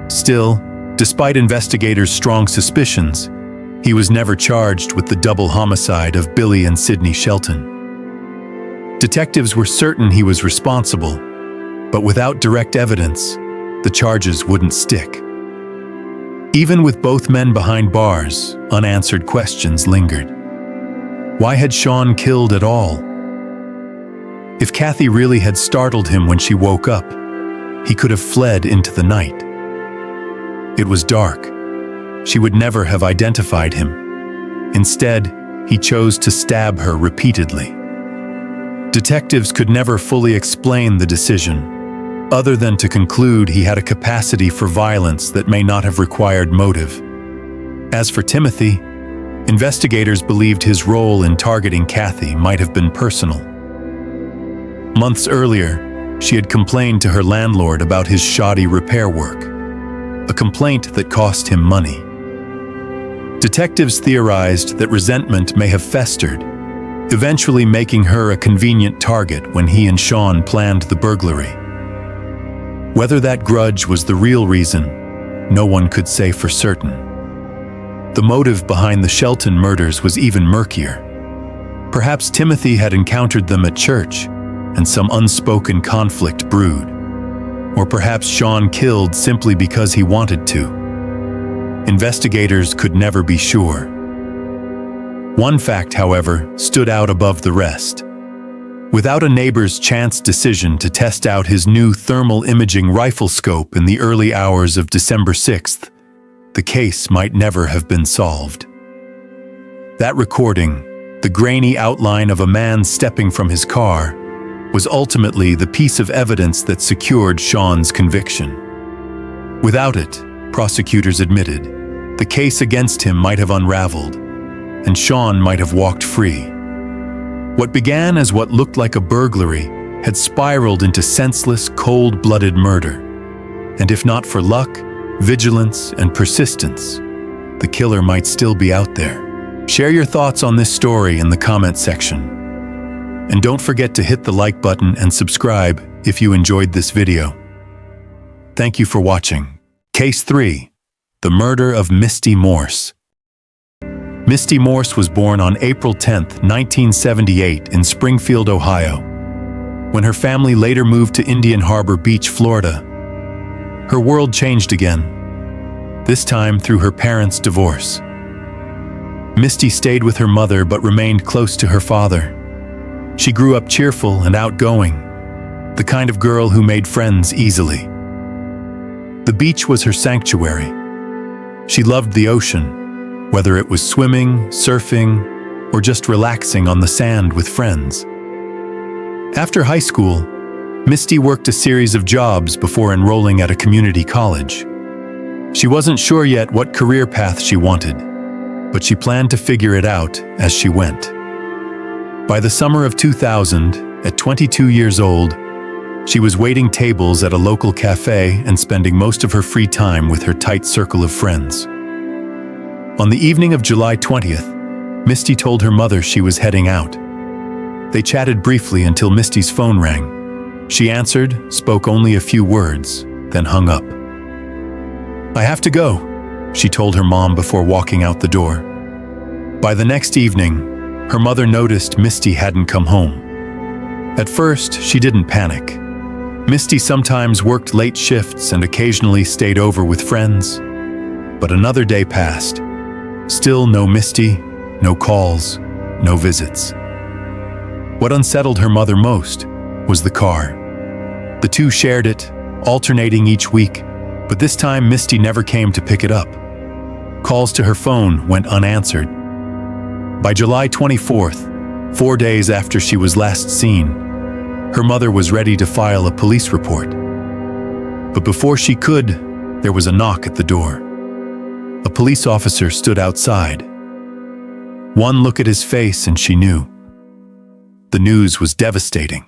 Still, despite investigators' strong suspicions, he was never charged with the double homicide of Billy and Sydney Shelton. Detectives were certain he was responsible, but without direct evidence, the charges wouldn't stick. Even with both men behind bars, unanswered questions lingered. Why had Sean killed at all? If Kathy really had startled him when she woke up, he could have fled into the night. It was dark. She would never have identified him. Instead, he chose to stab her repeatedly. Detectives could never fully explain the decision, other than to conclude he had a capacity for violence that may not have required motive. As for Timothy, investigators believed his role in targeting Kathy might have been personal. Months earlier, she had complained to her landlord about his shoddy repair work, a complaint that cost him money. Detectives theorized that resentment may have festered, eventually making her a convenient target when he and Sean planned the burglary. Whether that grudge was the real reason, no one could say for certain. The motive behind the Shelton murders was even murkier. Perhaps Timothy had encountered them at church, and some unspoken conflict brewed. Or perhaps Sean killed simply because he wanted to. Investigators could never be sure. One fact, however, stood out above the rest. Without a neighbor's chance decision to test out his new thermal imaging rifle scope in the early hours of December 6th, the case might never have been solved. That recording, the grainy outline of a man stepping from his car, was ultimately the piece of evidence that secured Sean's conviction. Without it, prosecutors admitted, the case against him might have unraveled, and Sean might have walked free. What began as what looked like a burglary had spiraled into senseless, cold-blooded murder. And if not for luck, vigilance, and persistence, the killer might still be out there. Share your thoughts on this story in the comment section. And don't forget to hit the like button and subscribe if you enjoyed this video. Thank you for watching. Case 3. The Murder of Misty Morse. Misty Morse was born on April 10, 1978 in Springfield, Ohio. When her family later moved to Indian Harbor Beach, Florida, her world changed again, this time through her parents' divorce. Misty stayed with her mother but remained close to her father. She grew up cheerful and outgoing, the kind of girl who made friends easily. The beach was her sanctuary. She loved the ocean, whether it was swimming, surfing, or just relaxing on the sand with friends. After high school, Misty worked a series of jobs before enrolling at a community college. She wasn't sure yet what career path she wanted, but she planned to figure it out as she went. By the summer of 2000, at 22 years old, she was waiting tables at a local cafe and spending most of her free time with her tight circle of friends. On the evening of July 20th, Misty told her mother she was heading out. They chatted briefly until Misty's phone rang. She answered, spoke only a few words, then hung up. "I have to go," she told her mom before walking out the door. By the next evening, her mother noticed Misty hadn't come home. At first, she didn't panic. Misty sometimes worked late shifts and occasionally stayed over with friends. But another day passed. Still no Misty, no calls, no visits. What unsettled her mother most was the car. The two shared it, alternating each week, but this time Misty never came to pick it up. Calls to her phone went unanswered. By July 24th, 4 days after she was last seen, her mother was ready to file a police report. But before she could, there was a knock at the door. A police officer stood outside. One look at his face and she knew. The news was devastating.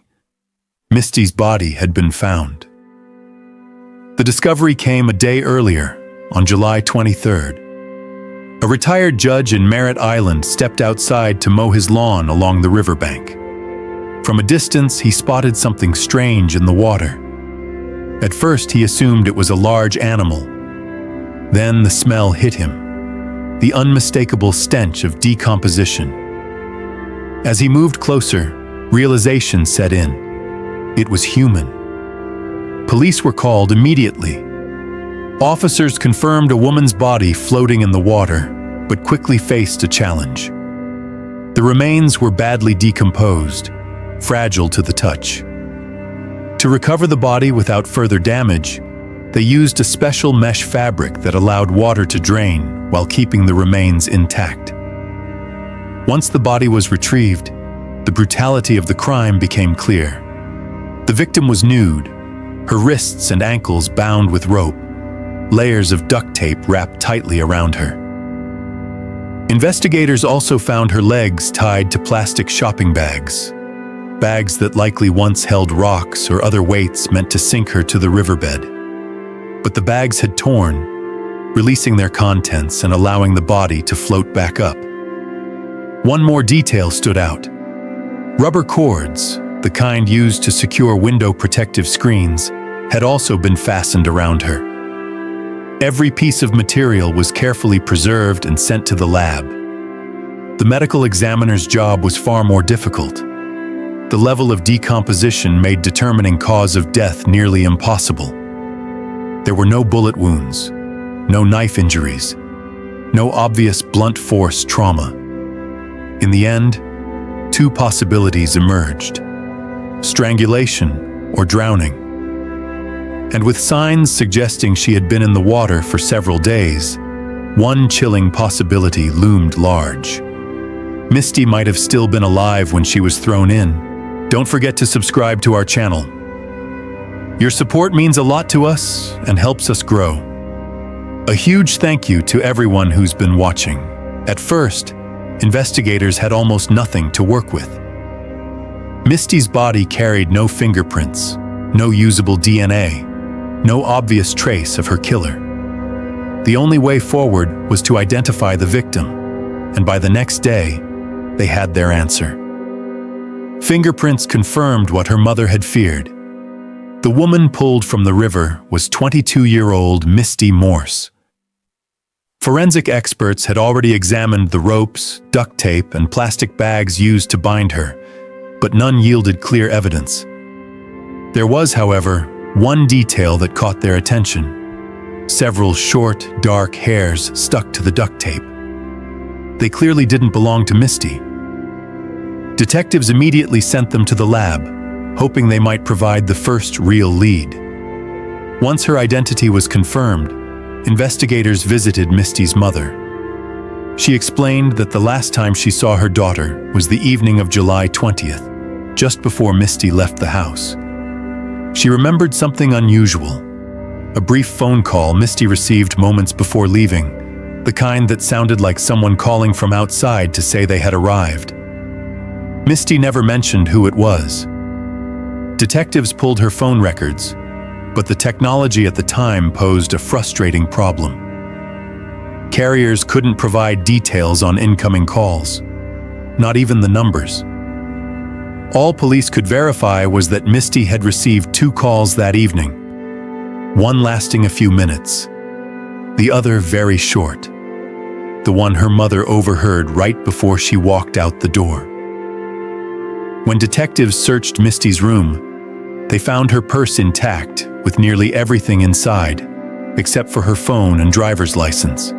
Misty's body had been found. The discovery came a day earlier, on July 23rd. A retired judge in Merritt Island stepped outside to mow his lawn along the riverbank. From a distance, he spotted something strange in the water. At first, he assumed it was a large animal. Then the smell hit him, the unmistakable stench of decomposition. As he moved closer, realization set in. It was human. Police were called immediately. Officers confirmed a woman's body floating in the water, but quickly faced a challenge. The remains were badly decomposed, fragile to the touch. To recover the body without further damage, they used a special mesh fabric that allowed water to drain while keeping the remains intact. Once the body was retrieved, the brutality of the crime became clear. The victim was nude, her wrists and ankles bound with rope, layers of duct tape wrapped tightly around her. Investigators also found her legs tied to plastic shopping bags. bags that likely once held rocks or other weights meant to sink her to the riverbed. But the bags had torn, releasing their contents and allowing the body to float back up. One more detail stood out. Rubber cords, the kind used to secure window protective screens, had also been fastened around her. Every piece of material was carefully preserved and sent to the lab. The medical examiner's job was far more difficult. The level of decomposition made determining cause of death nearly impossible. There were no bullet wounds, no knife injuries, no obvious blunt force trauma. In the end, two possibilities emerged: strangulation or drowning. And with signs suggesting she had been in the water for several days, one chilling possibility loomed large. Misty might have still been alive when she was thrown in. Don't forget to subscribe to our channel. Your support means a lot to us and helps us grow. A huge thank you to everyone who's been watching. At first, investigators had almost nothing to work with. Misty's body carried no fingerprints, no usable DNA, no obvious trace of her killer. The only way forward was to identify the victim, and by the next day, they had their answer. Fingerprints confirmed what her mother had feared. The woman pulled from the river was 22-year-old Misty Morse. Forensic experts had already examined the ropes, duct tape, and plastic bags used to bind her, but none yielded clear evidence. There was, however, one detail that caught their attention: several short, dark hairs stuck to the duct tape. They clearly didn't belong to Misty. Detectives immediately sent them to the lab, hoping they might provide the first real lead. Once her identity was confirmed, investigators visited Misty's mother. She explained that the last time she saw her daughter was the evening of July 20th, just before Misty left the house. She remembered something unusual: a brief phone call Misty received moments before leaving, the kind that sounded like someone calling from outside to say they had arrived. Misty never mentioned who it was. Detectives pulled her phone records, but the technology at the time posed a frustrating problem. Carriers couldn't provide details on incoming calls, not even the numbers. All police could verify was that Misty had received 2 calls that evening, one lasting a few minutes, the other very short, the one her mother overheard right before she walked out the door. When detectives searched Misty's room, they found her purse intact, with nearly everything inside, except for her phone and driver's license.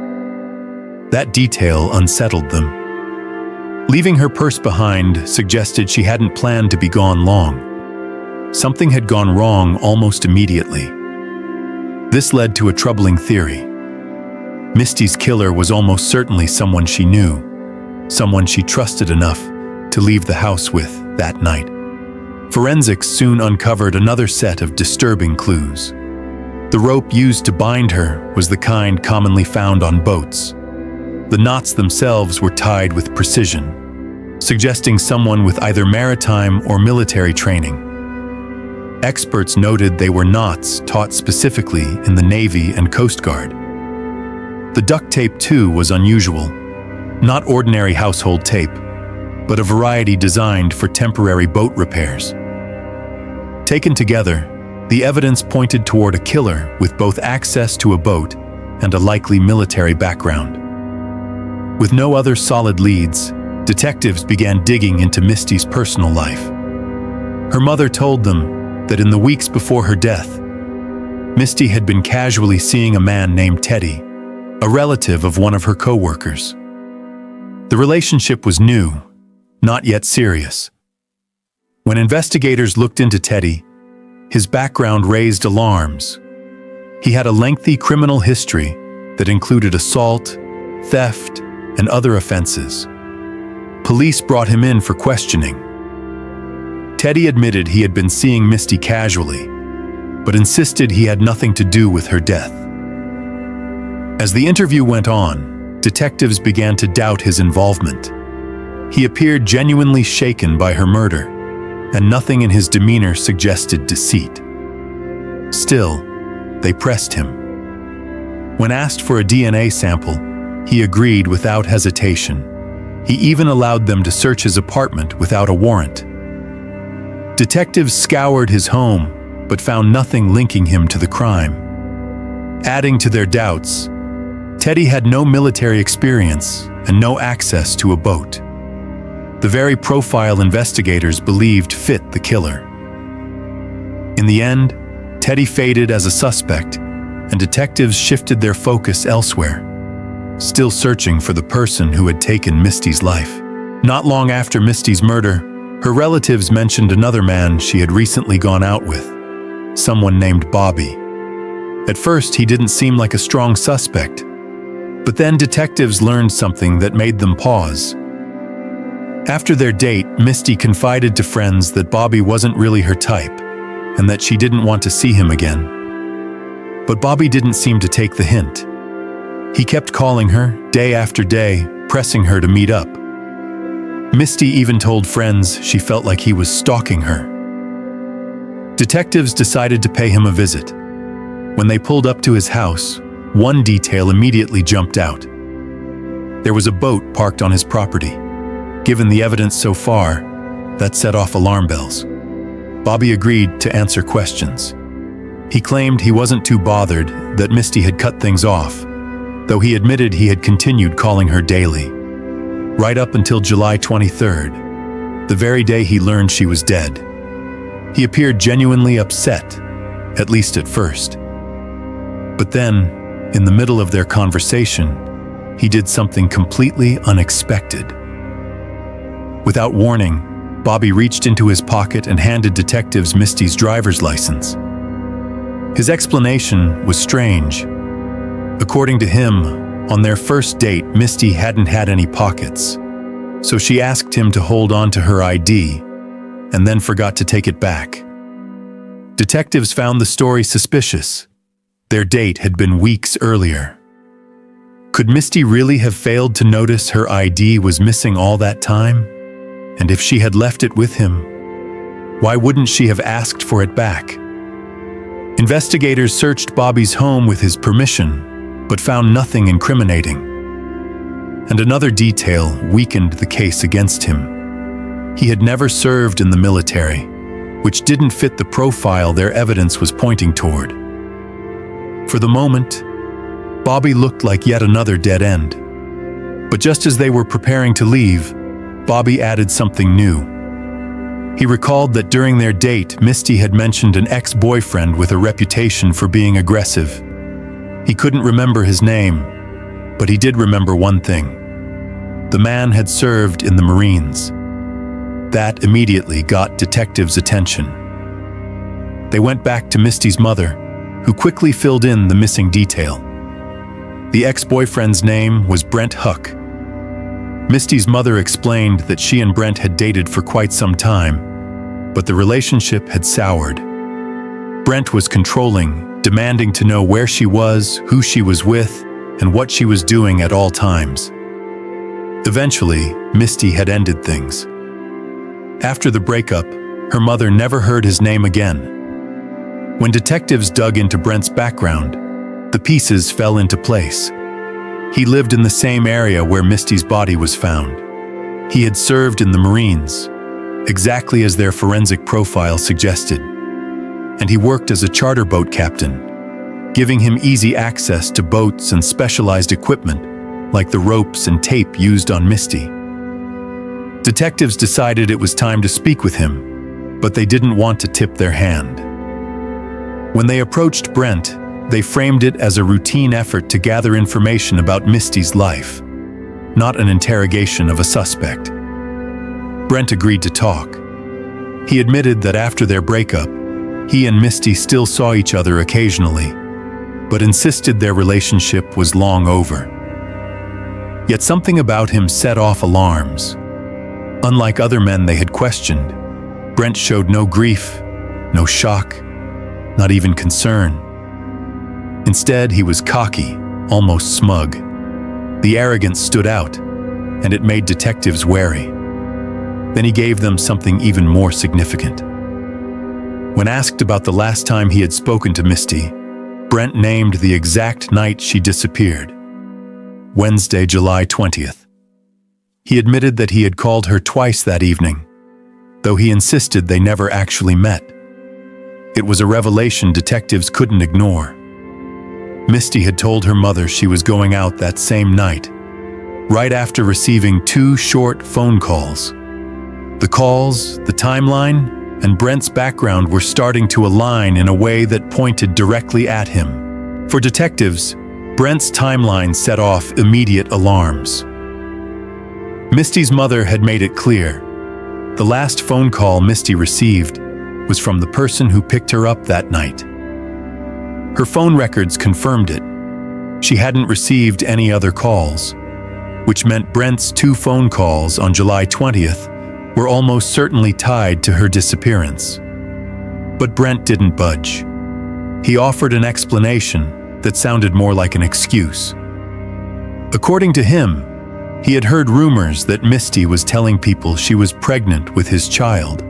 That detail unsettled them. Leaving her purse behind suggested she hadn't planned to be gone long. Something had gone wrong almost immediately. This led to a troubling theory. Misty's killer was almost certainly someone she knew, someone she trusted enough to leave the house with that night. Forensics soon uncovered another set of disturbing clues. The rope used to bind her was the kind commonly found on boats. The knots themselves were tied with precision, suggesting someone with either maritime or military training. Experts noted they were knots taught specifically in the Navy and Coast Guard. The duct tape, too, was unusual. Not ordinary household tape, but a variety designed for temporary boat repairs. Taken together, the evidence pointed toward a killer with both access to a boat and a likely military background. With no other solid leads, detectives began digging into Misty's personal life. Her mother told them that in the weeks before her death, Misty had been casually seeing a man named Teddy, a relative of one of her co-workers. The relationship was new, not yet serious. When investigators looked into Teddy, his background raised alarms. He had a lengthy criminal history that included assault, theft, and other offenses. Police brought him in for questioning. Teddy admitted he had been seeing Misty casually, but insisted he had nothing to do with her death. As the interview went on, detectives began to doubt his involvement. He appeared genuinely shaken by her murder, and nothing in his demeanor suggested deceit. Still, they pressed him. When asked for a DNA sample, he agreed without hesitation. He even allowed them to search his apartment without a warrant. Detectives scoured his home, but found nothing linking him to the crime. Adding to their doubts, Teddy had no military experience and no access to a boat. The very profile investigators believed fit the killer. In the end, Teddy faded as a suspect, and detectives shifted their focus elsewhere, still searching for the person who had taken Misty's life. Not long after Misty's murder, her relatives mentioned another man she had recently gone out with, someone named Bobby. At first, he didn't seem like a strong suspect, but then detectives learned something that made them pause. After their date, Misty confided to friends that Bobby wasn't really her type, and that she didn't want to see him again. But Bobby didn't seem to take the hint. He kept calling her, day after day, pressing her to meet up. Misty even told friends she felt like he was stalking her. Detectives decided to pay him a visit. When they pulled up to his house, one detail immediately jumped out. There was a boat parked on his property. Given the evidence so far, that set off alarm bells. Bobby agreed to answer questions. He claimed he wasn't too bothered that Misty had cut things off, though he admitted he had continued calling her daily. Right up until July 23rd, the very day he learned she was dead. He appeared genuinely upset, at least at first. But then, in the middle of their conversation, he did something completely unexpected. Without warning, Bobby reached into his pocket and handed detectives Misty's driver's license. His explanation was strange. According to him, on their first date, Misty hadn't had any pockets, so she asked him to hold on to her ID and then forgot to take it back. Detectives found the story suspicious. Their date had been weeks earlier. Could Misty really have failed to notice her ID was missing all that time? And if she had left it with him, why wouldn't she have asked for it back? Investigators searched Bobby's home with his permission, but found nothing incriminating. And another detail weakened the case against him. He had never served in the military, which didn't fit the profile their evidence was pointing toward. For the moment, Bobby looked like yet another dead end. But just as they were preparing to leave, Bobby added something new. He recalled that during their date, Misty had mentioned an ex-boyfriend with a reputation for being aggressive. He couldn't remember his name, but he did remember one thing. The man had served in the Marines. That immediately got detectives' attention. They went back to Misty's mother, who quickly filled in the missing detail. The ex-boyfriend's name was Brent Huck. Misty's mother explained that she and Brent had dated for quite some time, but the relationship had soured. Brent was controlling, demanding to know where she was, who she was with, and what she was doing at all times. Eventually, Misty had ended things. After the breakup, her mother never heard his name again. When detectives dug into Brent's background, the pieces fell into place. He lived in the same area where Misty's body was found. He had served in the Marines, exactly as their forensic profile suggested. And he worked as a charter boat captain, giving him easy access to boats and specialized equipment, like the ropes and tape used on Misty. Detectives decided it was time to speak with him, but they didn't want to tip their hand. When they approached Brent, they framed it as a routine effort to gather information about Misty's life, not an interrogation of a suspect. Brent agreed to talk. He admitted that after their breakup, he and Misty still saw each other occasionally, but insisted their relationship was long over. Yet something about him set off alarms. Unlike other men they had questioned, Brent showed no grief, no shock, not even concern. Instead, he was cocky, almost smug. The arrogance stood out, and it made detectives wary. Then he gave them something even more significant. When asked about the last time he had spoken to Misty, Brent named the exact night she disappeared, Wednesday, July 20th. He admitted that he had called her twice that evening, though he insisted they never actually met. It was a revelation detectives couldn't ignore. Misty had told her mother she was going out that same night, right after receiving 2 short phone calls. The calls, the timeline, and Brent's background were starting to align in a way that pointed directly at him. For detectives, Brent's timeline set off immediate alarms. Misty's mother had made it clear. The last phone call Misty received was from the person who picked her up that night. Her phone records confirmed it. She hadn't received any other calls, which meant Brent's 2 phone calls on July 20th were almost certainly tied to her disappearance. But Brent didn't budge. He offered an explanation that sounded more like an excuse. According to him, he had heard rumors that Misty was telling people she was pregnant with his child.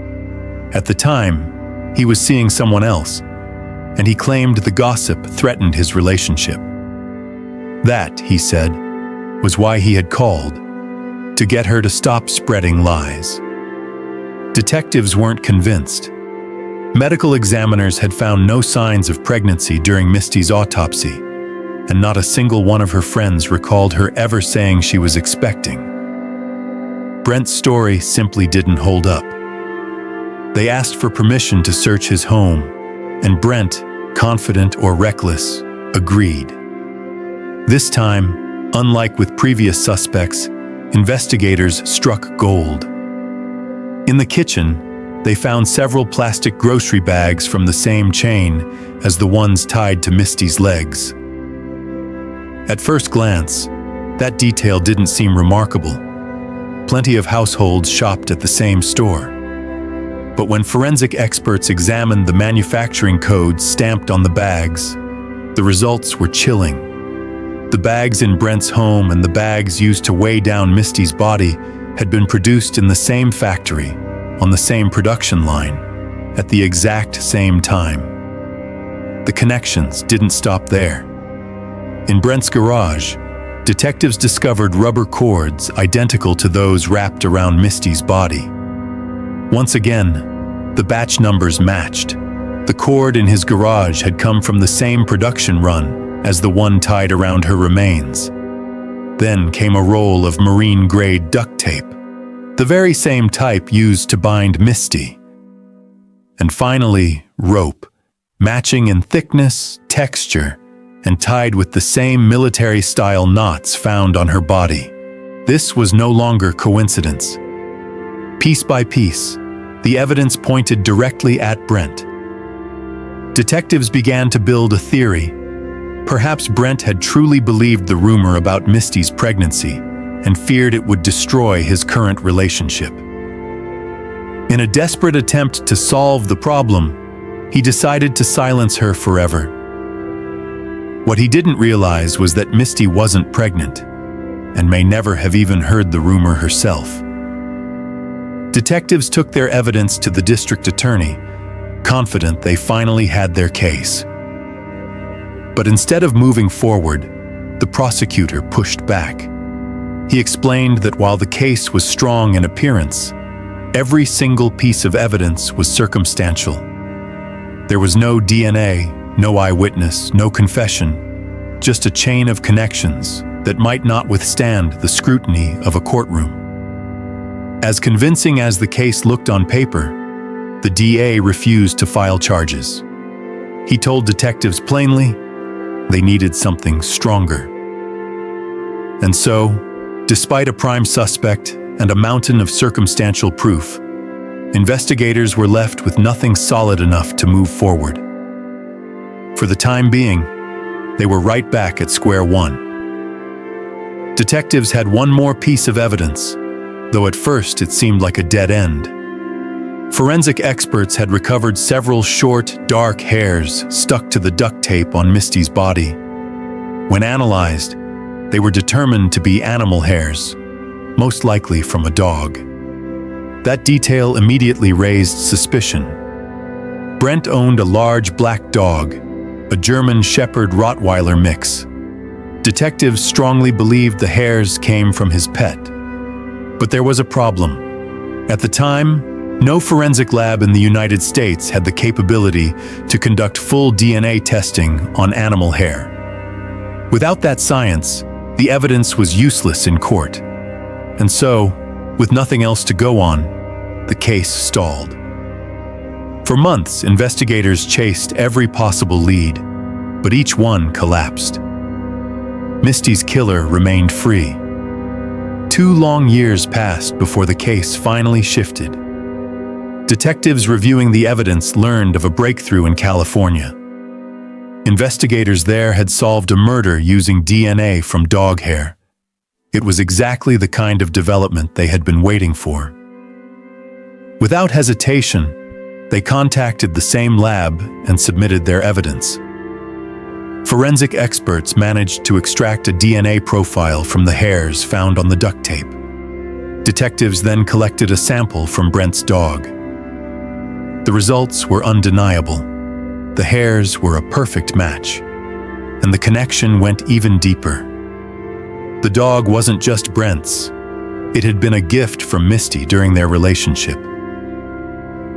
At the time, he was seeing someone else, and he claimed the gossip threatened his relationship. That, he said, was why he had called, to get her to stop spreading lies. Detectives weren't convinced. Medical examiners had found no signs of pregnancy during Misty's autopsy, and not a single one of her friends recalled her ever saying she was expecting. Brent's story simply didn't hold up. They asked for permission to search his home, and Brent, confident or reckless, agreed. This time, unlike with previous suspects, investigators struck gold. In the kitchen, they found several plastic grocery bags from the same chain as the ones tied to Misty's legs. At first glance, that detail didn't seem remarkable. Plenty of households shopped at the same store. But when forensic experts examined the manufacturing codes stamped on the bags, the results were chilling. The bags in Brent's home and the bags used to weigh down Misty's body had been produced in the same factory, on the same production line, at the exact same time. The connections didn't stop there. In Brent's garage, detectives discovered rubber cords identical to those wrapped around Misty's body. Once again, the batch numbers matched. The cord in his garage had come from the same production run as the one tied around her remains. Then came a roll of marine-grade duct tape, the very same type used to bind Misty. And finally, rope, matching in thickness, texture, and tied with the same military-style knots found on her body. This was no longer coincidence. Piece by piece, the evidence pointed directly at Brent. Detectives began to build a theory. Perhaps Brent had truly believed the rumor about Misty's pregnancy and feared it would destroy his current relationship. In a desperate attempt to solve the problem, he decided to silence her forever. What he didn't realize was that Misty wasn't pregnant and may never have even heard the rumor herself. Detectives took their evidence to the district attorney, confident they finally had their case. But instead of moving forward, the prosecutor pushed back. He explained that while the case was strong in appearance, every single piece of evidence was circumstantial. There was no DNA, no eyewitness, no confession, just a chain of connections that might not withstand the scrutiny of a courtroom. As convincing as the case looked on paper, the DA refused to file charges. He told detectives plainly they needed something stronger. And so, despite a prime suspect and a mountain of circumstantial proof, investigators were left with nothing solid enough to move forward. For the time being, they were right back at square one. Detectives had one more piece of evidence, though at first it seemed like a dead end. Forensic experts had recovered several short, dark hairs stuck to the duct tape on Misty's body. When analyzed, they were determined to be animal hairs, most likely from a dog. That detail immediately raised suspicion. Brent owned a large black dog, a German Shepherd Rottweiler mix. Detectives strongly believed the hairs came from his pet. But there was a problem. At the time, no forensic lab in the United States had the capability to conduct full DNA testing on animal hair. Without that science, the evidence was useless in court. And so, with nothing else to go on, the case stalled. For months, investigators chased every possible lead, but each one collapsed. Misty's killer remained free. 2 long years passed before the case finally shifted. Detectives reviewing the evidence learned of a breakthrough in California. Investigators there had solved a murder using DNA from dog hair. It was exactly the kind of development they had been waiting for. Without hesitation, they contacted the same lab and submitted their evidence. Forensic experts managed to extract a DNA profile from the hairs found on the duct tape. Detectives then collected a sample from Brent's dog. The results were undeniable. The hairs were a perfect match, and the connection went even deeper. The dog wasn't just Brent's. It had been a gift from Misty during their relationship.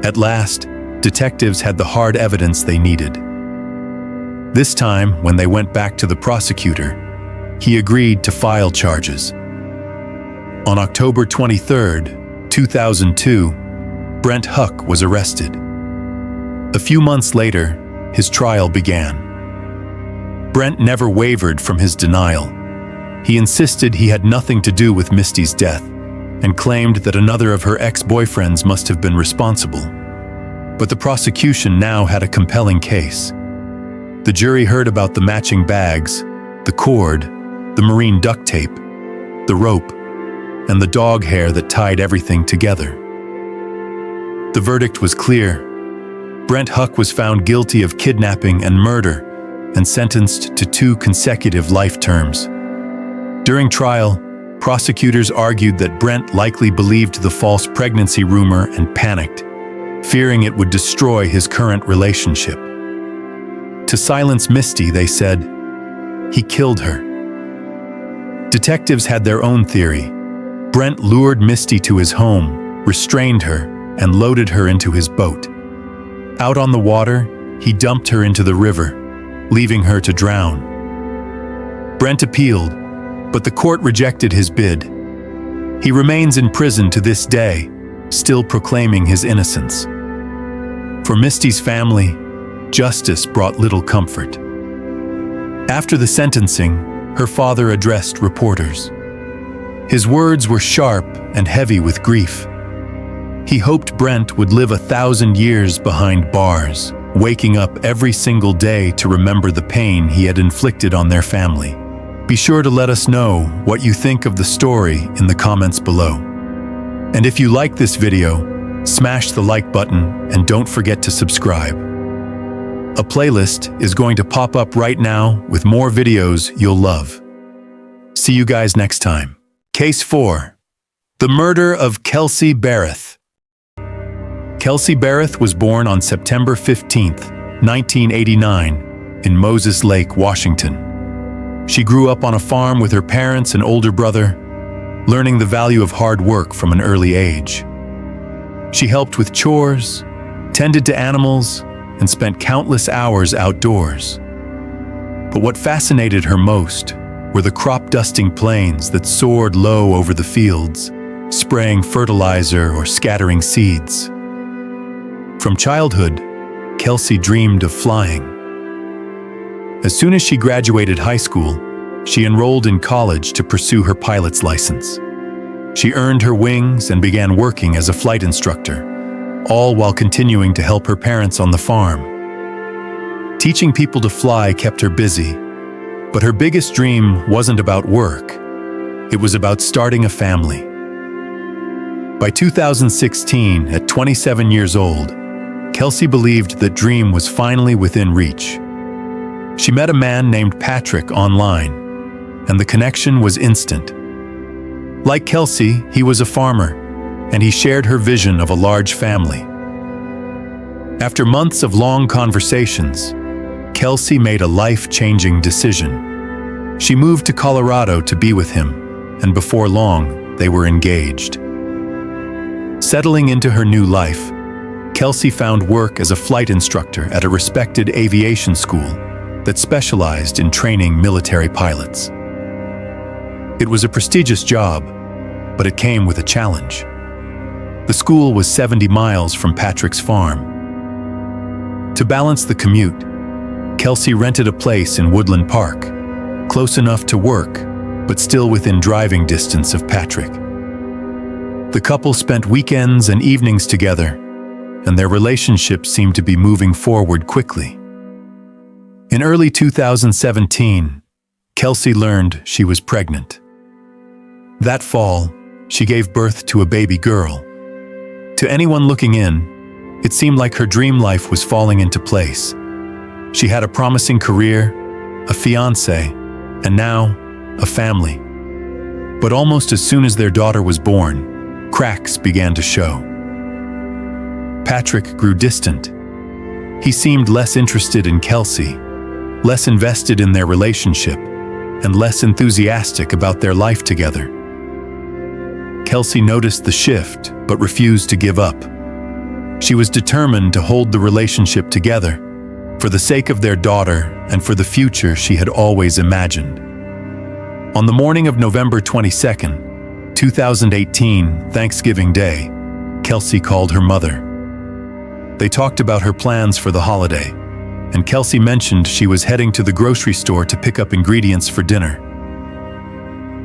At last, detectives had the hard evidence they needed. This time, when they went back to the prosecutor, he agreed to file charges. On October 23, 2002, Brent Huck was arrested. A few months later, his trial began. Brent never wavered from his denial. He insisted he had nothing to do with Misty's death and claimed that another of her ex-boyfriends must have been responsible. But the prosecution now had a compelling case. The jury heard about the matching bags, the cord, the marine duct tape, the rope, and the dog hair that tied everything together. The verdict was clear. Brent Huck was found guilty of kidnapping and murder and sentenced to 2 consecutive life terms. During trial, prosecutors argued that Brent likely believed the false pregnancy rumor and panicked, fearing it would destroy his current relationship. To silence Misty, they said, he killed her. Detectives had their own theory. Brent lured Misty to his home, restrained her, and loaded her into his boat. Out on the water, he dumped her into the river, leaving her to drown. Brent appealed, but the court rejected his bid. He remains in prison to this day, still proclaiming his innocence. For Misty's family, justice brought little comfort. After the sentencing, her father addressed reporters. His words were sharp and heavy with grief. He hoped Brent would live 1,000 years behind bars, waking up every single day to remember the pain he had inflicted on their family. Be sure to let us know what you think of the story in the comments below. And if you like this video, smash the like button and don't forget to subscribe. A playlist is going to pop up right now with more videos you'll love. See you guys next time. Case 4. The Murder of Kelsey Barth. Kelsey Barth was born on September 15, 1989, in Moses Lake, Washington. She grew up on a farm with her parents and older brother, learning the value of hard work from an early age. She helped with chores, tended to animals, and spent countless hours outdoors. But what fascinated her most were the crop-dusting planes that soared low over the fields, spraying fertilizer or scattering seeds. From childhood, Kelsey dreamed of flying. As soon as she graduated high school, she enrolled in college to pursue her pilot's license. She earned her wings and began working as a flight instructor, all while continuing to help her parents on the farm. Teaching people to fly kept her busy, but her biggest dream wasn't about work. It was about starting a family. By 2016, at 27 years old, Kelsey believed that dream was finally within reach. She met a man named Patrick online, and the connection was instant. Like Kelsey, he was a farmer, and he shared her vision of a large family. After months of long conversations, Kelsey made a life-changing decision. She moved to Colorado to be with him, and before long, they were engaged. Settling into her new life, Kelsey found work as a flight instructor at a respected aviation school that specialized in training military pilots. It was a prestigious job, but it came with a challenge. The school was 70 miles from Patrick's farm. To balance the commute, Kelsey rented a place in Woodland Park, close enough to work, but still within driving distance of Patrick. The couple spent weekends and evenings together, and their relationship seemed to be moving forward quickly. In early 2017, Kelsey learned she was pregnant. That fall, she gave birth to a baby girl. To anyone looking in, it seemed like her dream life was falling into place. She had a promising career, a fiancé, and now a family. But almost as soon as their daughter was born, cracks began to show. Patrick grew distant. He seemed less interested in Kelsey, less invested in their relationship, and less enthusiastic about their life together. Kelsey noticed the shift, but refused to give up. She was determined to hold the relationship together, for the sake of their daughter and for the future she had always imagined. On the morning of November 22nd, 2018, Thanksgiving Day, Kelsey called her mother. They talked about her plans for the holiday, and Kelsey mentioned she was heading to the grocery store to pick up ingredients for dinner.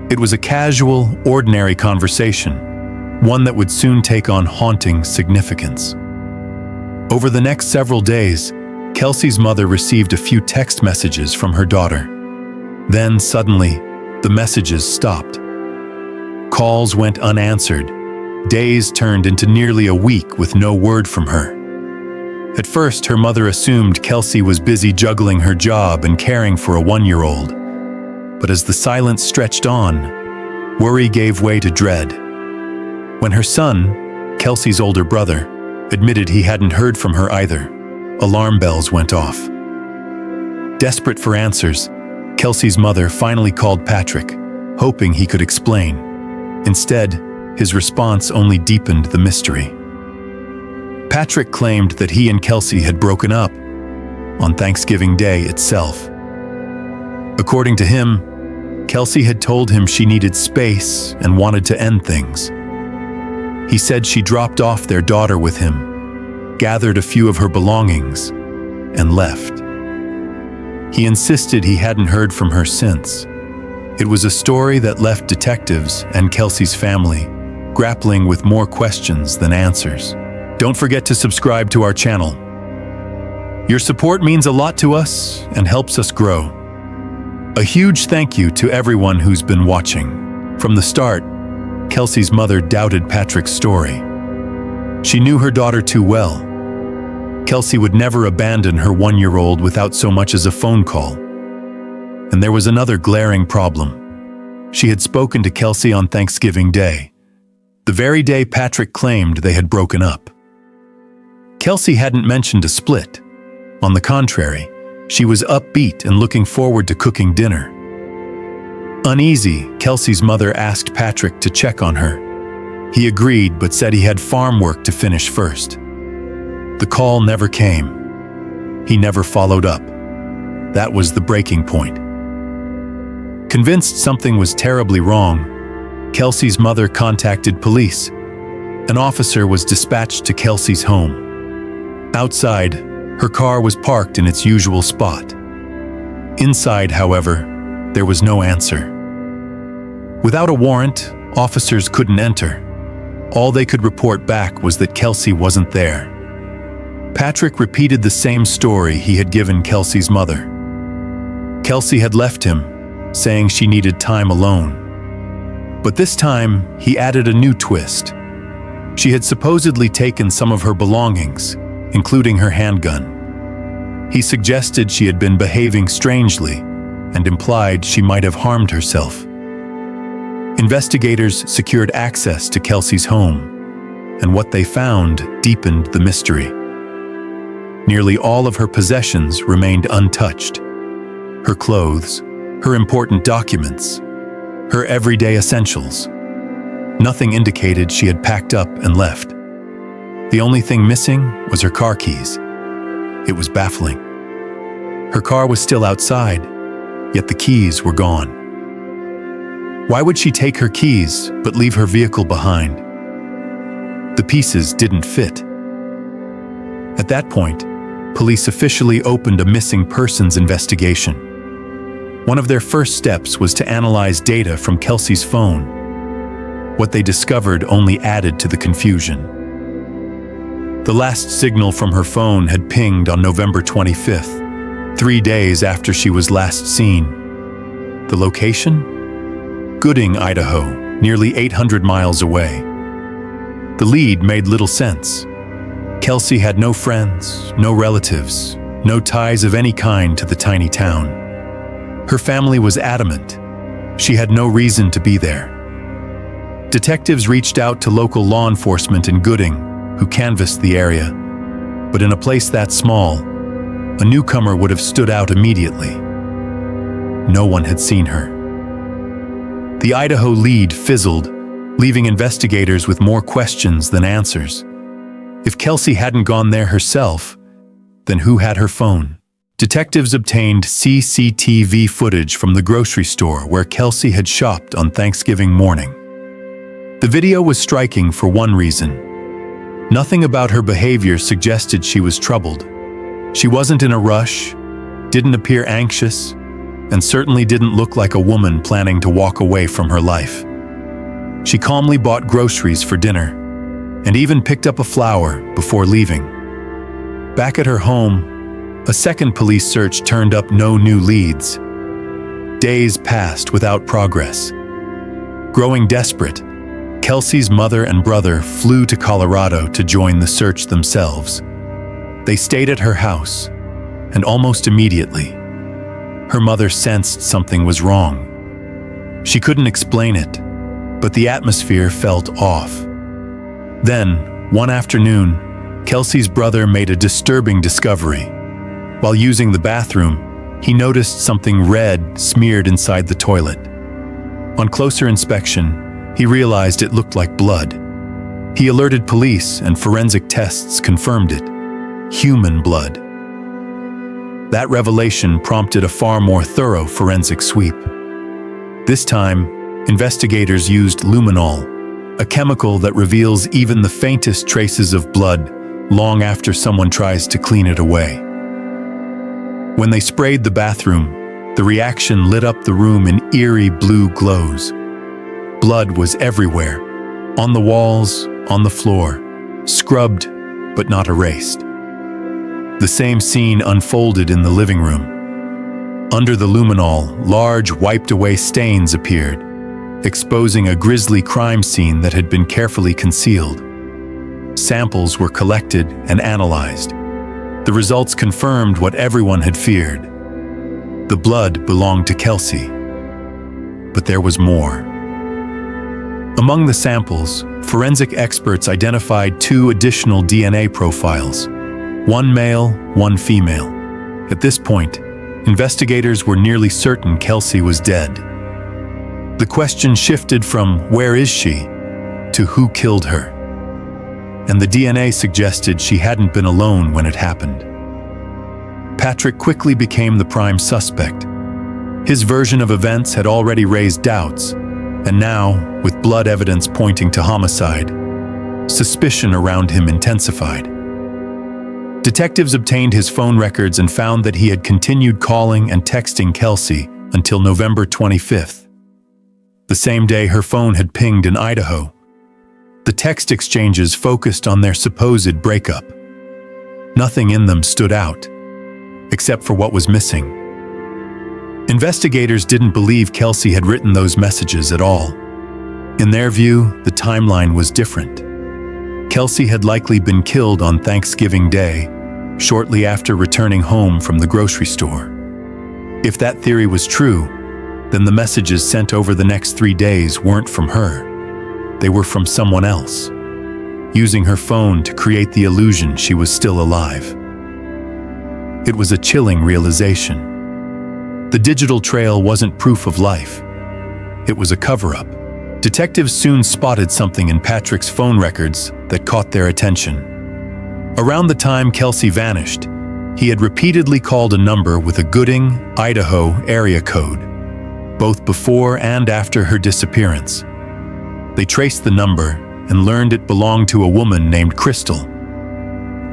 It was a casual, ordinary conversation, one that would soon take on haunting significance. Over the next several days, Kelsey's mother received a few text messages from her daughter. Then, suddenly, the messages stopped. Calls went unanswered. Days turned into nearly a week with no word from her. At first, her mother assumed Kelsey was busy juggling her job and caring for a 1-year-old. But as the silence stretched on, worry gave way to dread. When her son, Kelsey's older brother, admitted he hadn't heard from her either, alarm bells went off. Desperate for answers, Kelsey's mother finally called Patrick, hoping he could explain. Instead, his response only deepened the mystery. Patrick claimed that he and Kelsey had broken up on Thanksgiving Day itself. According to him, Kelsey had told him she needed space and wanted to end things. He said she dropped off their daughter with him, gathered a few of her belongings, and left. He insisted he hadn't heard from her since. It was a story that left detectives and Kelsey's family grappling with more questions than answers. Don't forget to subscribe to our channel. Your support means a lot to us and helps us grow. A huge thank you to everyone who's been watching. From the start, Kelsey's mother doubted Patrick's story. She knew her daughter too well. Kelsey would never abandon her 1-year-old without so much as a phone call. And there was another glaring problem. She had spoken to Kelsey on Thanksgiving Day, the very day Patrick claimed they had broken up. Kelsey hadn't mentioned a split. On the contrary, she was upbeat and looking forward to cooking dinner. Uneasy, Kelsey's mother asked Patrick to check on her. He agreed, but said he had farm work to finish first. The call never came. He never followed up. That was the breaking point. Convinced something was terribly wrong, Kelsey's mother contacted police. An officer was dispatched to Kelsey's home. Outside, her car was parked in its usual spot. Inside, however, there was no answer. Without a warrant, officers couldn't enter. All they could report back was that Kelsey wasn't there. Patrick repeated the same story he had given Kelsey's mother. Kelsey had left him, saying she needed time alone. But this time, he added a new twist. She had supposedly taken some of her belongings, including her handgun. He suggested she had been behaving strangely and implied she might have harmed herself. Investigators secured access to Kelsey's home, and what they found deepened the mystery. Nearly all of her possessions remained untouched. Her clothes, her important documents, her everyday essentials. Nothing indicated she had packed up and left. The only thing missing was her car keys. It was baffling. Her car was still outside, yet the keys were gone. Why would she take her keys but leave her vehicle behind? The pieces didn't fit. At that point, police officially opened a missing persons investigation. One of their first steps was to analyze data from Kelsey's phone. What they discovered only added to the confusion. The last signal from her phone had pinged on November 25th, 3 days after she was last seen. The location? Gooding, Idaho, nearly 800 miles away. The lead made little sense. Kelsey had no friends, no relatives, no ties of any kind to the tiny town. Her family was adamant. She had no reason to be there. Detectives reached out to local law enforcement in Gooding, who canvassed the area. But in a place that small, a newcomer would have stood out immediately. No one had seen her. The Idaho lead fizzled, leaving investigators with more questions than answers. If Kelsey hadn't gone there herself, then who had her phone? Detectives obtained CCTV footage from the grocery store where Kelsey had shopped on Thanksgiving morning. The video was striking for one reason. Nothing about her behavior suggested she was troubled. She wasn't in a rush, didn't appear anxious, and certainly didn't look like a woman planning to walk away from her life. She calmly bought groceries for dinner, and even picked up a flower before leaving. Back at her home, a second police search turned up no new leads. Days passed without progress. Growing desperate, Kelsey's mother and brother flew to Colorado to join the search themselves. They stayed at her house, and almost immediately, her mother sensed something was wrong. She couldn't explain it, but the atmosphere felt off. Then, one afternoon, Kelsey's brother made a disturbing discovery. While using the bathroom, he noticed something red smeared inside the toilet. On closer inspection, he realized it looked like blood. He alerted police, and forensic tests confirmed it. Human blood. That revelation prompted a far more thorough forensic sweep. This time, investigators used luminol, a chemical that reveals even the faintest traces of blood long after someone tries to clean it away. When they sprayed the bathroom, the reaction lit up the room in eerie blue glows. Blood was everywhere, on the walls, on the floor, scrubbed but not erased. The same scene unfolded in the living room. Under the luminol, large wiped-away stains appeared, exposing a grisly crime scene that had been carefully concealed. Samples were collected and analyzed. The results confirmed what everyone had feared. The blood belonged to Kelsey. But there was more. Among the samples, forensic experts identified 2 additional DNA profiles. One male, one female. At this point, investigators were nearly certain Kelsey was dead. The question shifted from "where is she?" to "who killed her?" And the DNA suggested she hadn't been alone when it happened. Patrick quickly became the prime suspect. His version of events had already raised doubts, and now, with blood evidence pointing to homicide, suspicion around him intensified. Detectives obtained his phone records and found that he had continued calling and texting Kelsey until November 25th. The same day her phone had pinged in Idaho. The text exchanges focused on their supposed breakup. Nothing in them stood out, except for what was missing. Investigators didn't believe Kelsey had written those messages at all. In their view, the timeline was different. Kelsey had likely been killed on Thanksgiving Day, shortly after returning home from the grocery store. If that theory was true, then the messages sent over the next 3 days weren't from her. They were from someone else. using her phone to create the illusion she was still alive. It was a chilling realization. The digital trail wasn't proof of life. It was a cover-up. Detectives soon spotted something in Patrick's phone records that caught their attention. Around the time Kelsey vanished, he had repeatedly called a number with a Gooding, Idaho area code, both before and after her disappearance. They traced the number and learned it belonged to a woman named Crystal.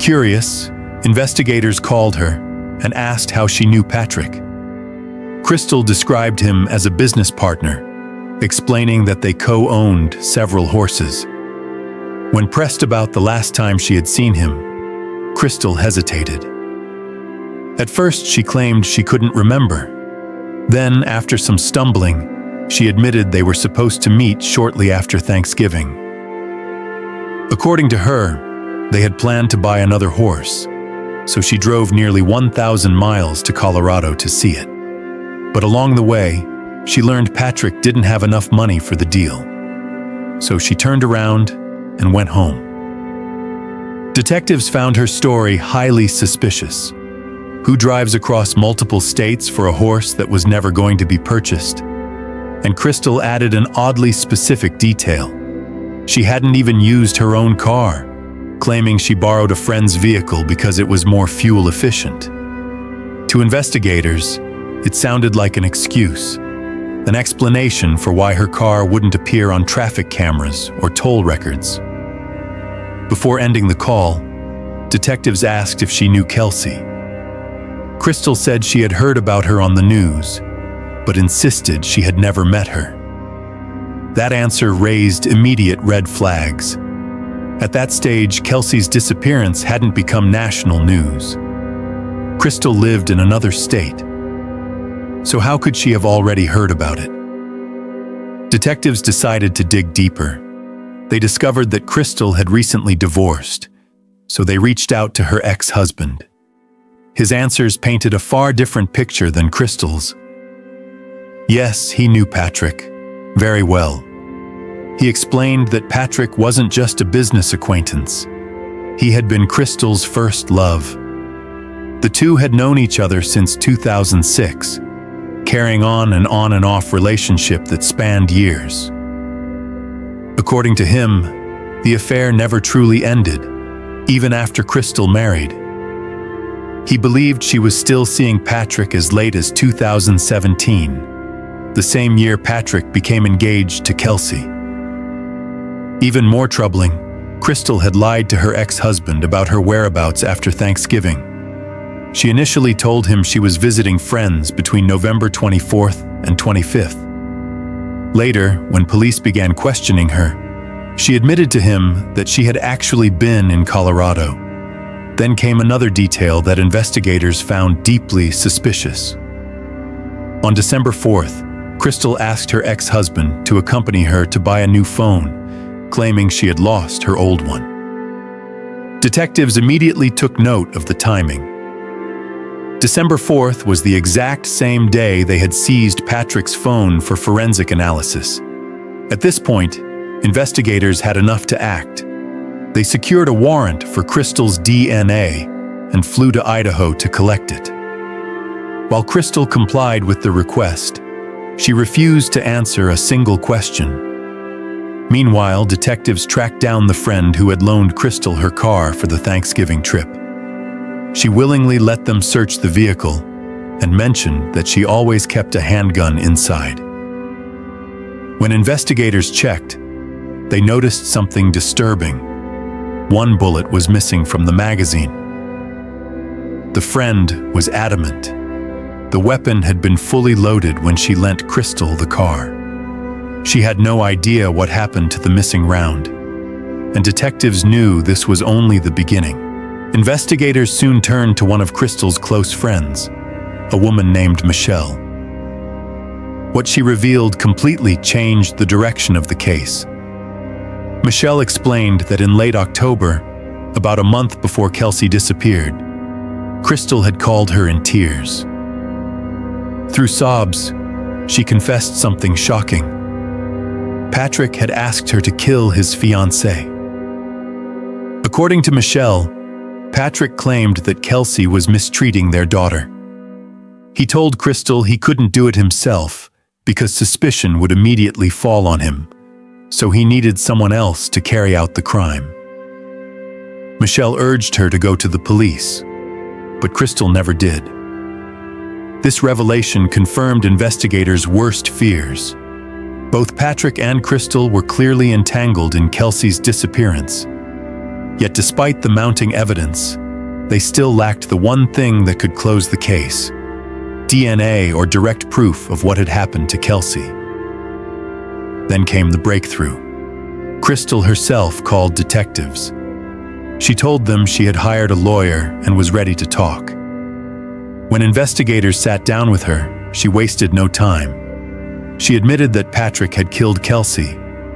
Curious, investigators called her and asked how she knew Patrick. Crystal described him as a business partner, explaining that they co-owned several horses. When pressed about the last time she had seen him, Crystal hesitated. At first, she claimed she couldn't remember. Then, after some stumbling, she admitted they were supposed to meet shortly after Thanksgiving. According to her, they had planned to buy another horse, so she drove nearly 1,000 miles to Colorado to see it. But along the way, she learned Patrick didn't have enough money for the deal. So she turned around and went home. Detectives found her story highly suspicious. Who drives across multiple states for a horse that was never going to be purchased? And Crystal added an oddly specific detail. She hadn't even used her own car, claiming she borrowed a friend's vehicle because it was more fuel efficient. To investigators, it sounded like an excuse, an explanation for why her car wouldn't appear on traffic cameras or toll records. Before ending the call, detectives asked if she knew Kelsey. Crystal said she had heard about her on the news, but insisted she had never met her. That answer raised immediate red flags. At that stage, Kelsey's disappearance hadn't become national news. Crystal lived in another state. So how could she have already heard about it? Detectives decided to dig deeper. They discovered that Crystal had recently divorced, so they reached out to her ex-husband. His answers painted a far different picture than Crystal's. Yes, he knew Patrick very well. He explained that Patrick wasn't just a business acquaintance. He had been Crystal's first love. The two had known each other since 2006, carrying on an on-and-off relationship that spanned years. According to him, the affair never truly ended, even after Crystal married. He believed she was still seeing Patrick as late as 2017, the same year Patrick became engaged to Kelsey. Even more troubling, Crystal had lied to her ex-husband about her whereabouts after Thanksgiving. She initially told him she was visiting friends between November 24th and 25th. Later, when police began questioning her, she admitted to him that she had actually been in Colorado. Then came another detail that investigators found deeply suspicious. On December 4th, Crystal asked her ex-husband to accompany her to buy a new phone, claiming she had lost her old one. Detectives immediately took note of the timing. December 4th was the exact same day they had seized Patrick's phone for forensic analysis. At this point, investigators had enough to act. They secured a warrant for Crystal's DNA and flew to Idaho to collect it. While Crystal complied with the request, she refused to answer a single question. Meanwhile, detectives tracked down the friend who had loaned Crystal her car for the Thanksgiving trip. She willingly let them search the vehicle and mentioned that she always kept a handgun inside. When investigators checked, they noticed something disturbing. One bullet was missing from the magazine. The friend was adamant. The weapon had been fully loaded when she lent Crystal the car. She had no idea what happened to the missing round, and detectives knew this was only the beginning. Investigators soon turned to one of Crystal's close friends, a woman named Michelle. What she revealed completely changed the direction of the case. Michelle explained that in late October, about a month before Kelsey disappeared, Crystal had called her in tears. Through sobs, she confessed something shocking. Patrick had asked her to kill his fiancée. According to Michelle, Patrick claimed that Kelsey was mistreating their daughter. He told Crystal he couldn't do it himself because suspicion would immediately fall on him, so he needed someone else to carry out the crime. Michelle urged her to go to the police, but Crystal never did. This revelation confirmed investigators' worst fears. Both Patrick and Crystal were clearly entangled in Kelsey's disappearance. Yet despite the mounting evidence, they still lacked the one thing that could close the case: DNA or direct proof of what had happened to Kelsey. Then came the breakthrough. Crystal herself called detectives. She told them she had hired a lawyer and was ready to talk. When investigators sat down with her, she wasted no time. She admitted that Patrick had killed Kelsey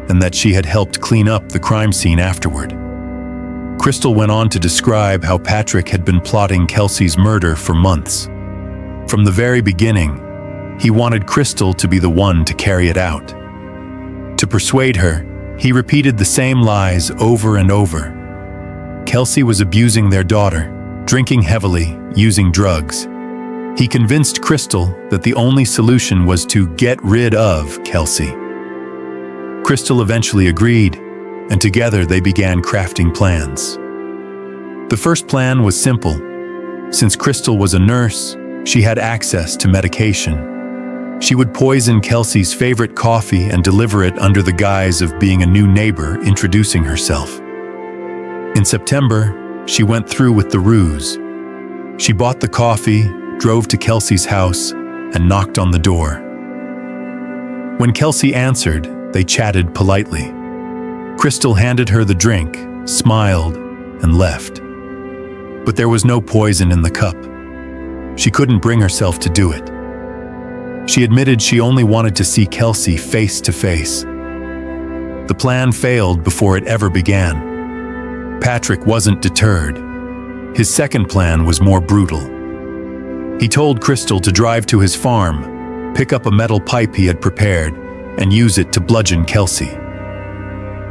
and that she had helped clean up the crime scene afterward. Crystal went on to describe how Patrick had been plotting Kelsey's murder for months. From the very beginning, he wanted Crystal to be the one to carry it out. To persuade her, he repeated the same lies over and over. Kelsey was abusing their daughter, drinking heavily, using drugs. He convinced Crystal that the only solution was to get rid of Kelsey. Crystal eventually agreed, and together they began crafting plans. The first plan was simple. Since Crystal was a nurse, she had access to medication. She would poison Kelsey's favorite coffee and deliver it under the guise of being a new neighbor introducing herself. In September, she went through with the ruse. She bought the coffee, drove to Kelsey's house, and knocked on the door. When Kelsey answered, they chatted politely. Crystal handed her the drink, smiled, and left. But there was no poison in the cup. She couldn't bring herself to do it. She admitted she only wanted to see Kelsey face to face. The plan failed before it ever began. Patrick wasn't deterred. His second plan was more brutal. He told Crystal to drive to his farm, pick up a metal pipe he had prepared, and use it to bludgeon Kelsey.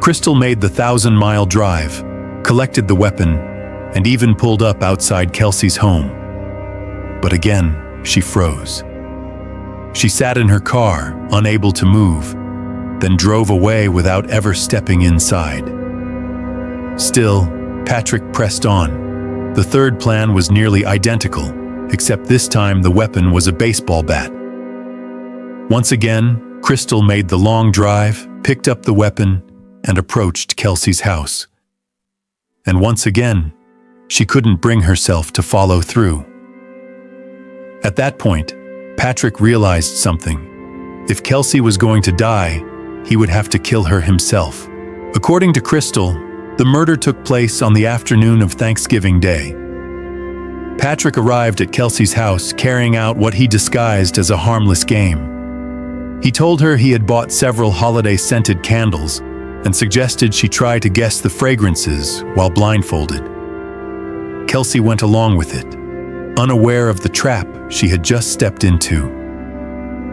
Crystal made the 1,000-mile drive, collected the weapon, and even pulled up outside Kelsey's home. But again, she froze. She sat in her car, unable to move, then drove away without ever stepping inside. Still, Patrick pressed on. The third plan was nearly identical, except this time the weapon was a baseball bat. Once again, Crystal made the long drive, picked up the weapon, and approached Kelsey's house. And once again, she couldn't bring herself to follow through. At that point, Patrick realized something. If Kelsey was going to die, he would have to kill her himself. According to Crystal, the murder took place on the afternoon of Thanksgiving Day. Patrick arrived at Kelsey's house carrying out what he disguised as a harmless game. He told her he had bought several holiday-scented candles and suggested she try to guess the fragrances while blindfolded. Kelsey went along with it, unaware of the trap she had just stepped into.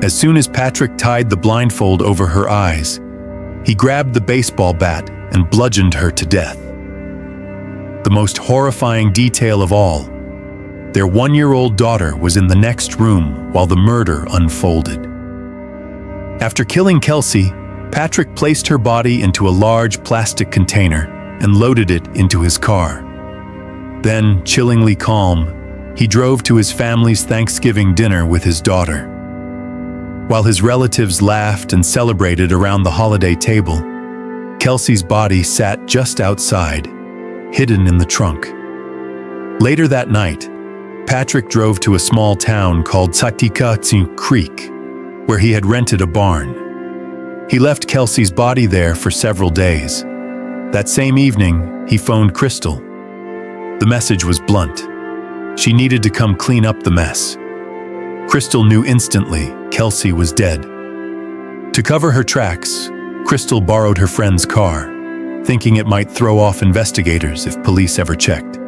As soon as Patrick tied the blindfold over her eyes, he grabbed the baseball bat and bludgeoned her to death. The most horrifying detail of all, their 1-year-old daughter was in the next room while the murder unfolded. After killing Kelsey, Patrick placed her body into a large plastic container and loaded it into his car. Then, chillingly calm, he drove to his family's Thanksgiving dinner with his daughter. While his relatives laughed and celebrated around the holiday table, Kelsey's body sat just outside, hidden in the trunk. Later that night, Patrick drove to a small town called Satikatsu Creek, where he had rented a barn. He left Kelsey's body there for several days. That same evening, he phoned Crystal. The message was blunt. She needed to come clean up the mess. Crystal knew instantly Kelsey was dead. To cover her tracks, Crystal borrowed her friend's car, thinking it might throw off investigators if police ever checked.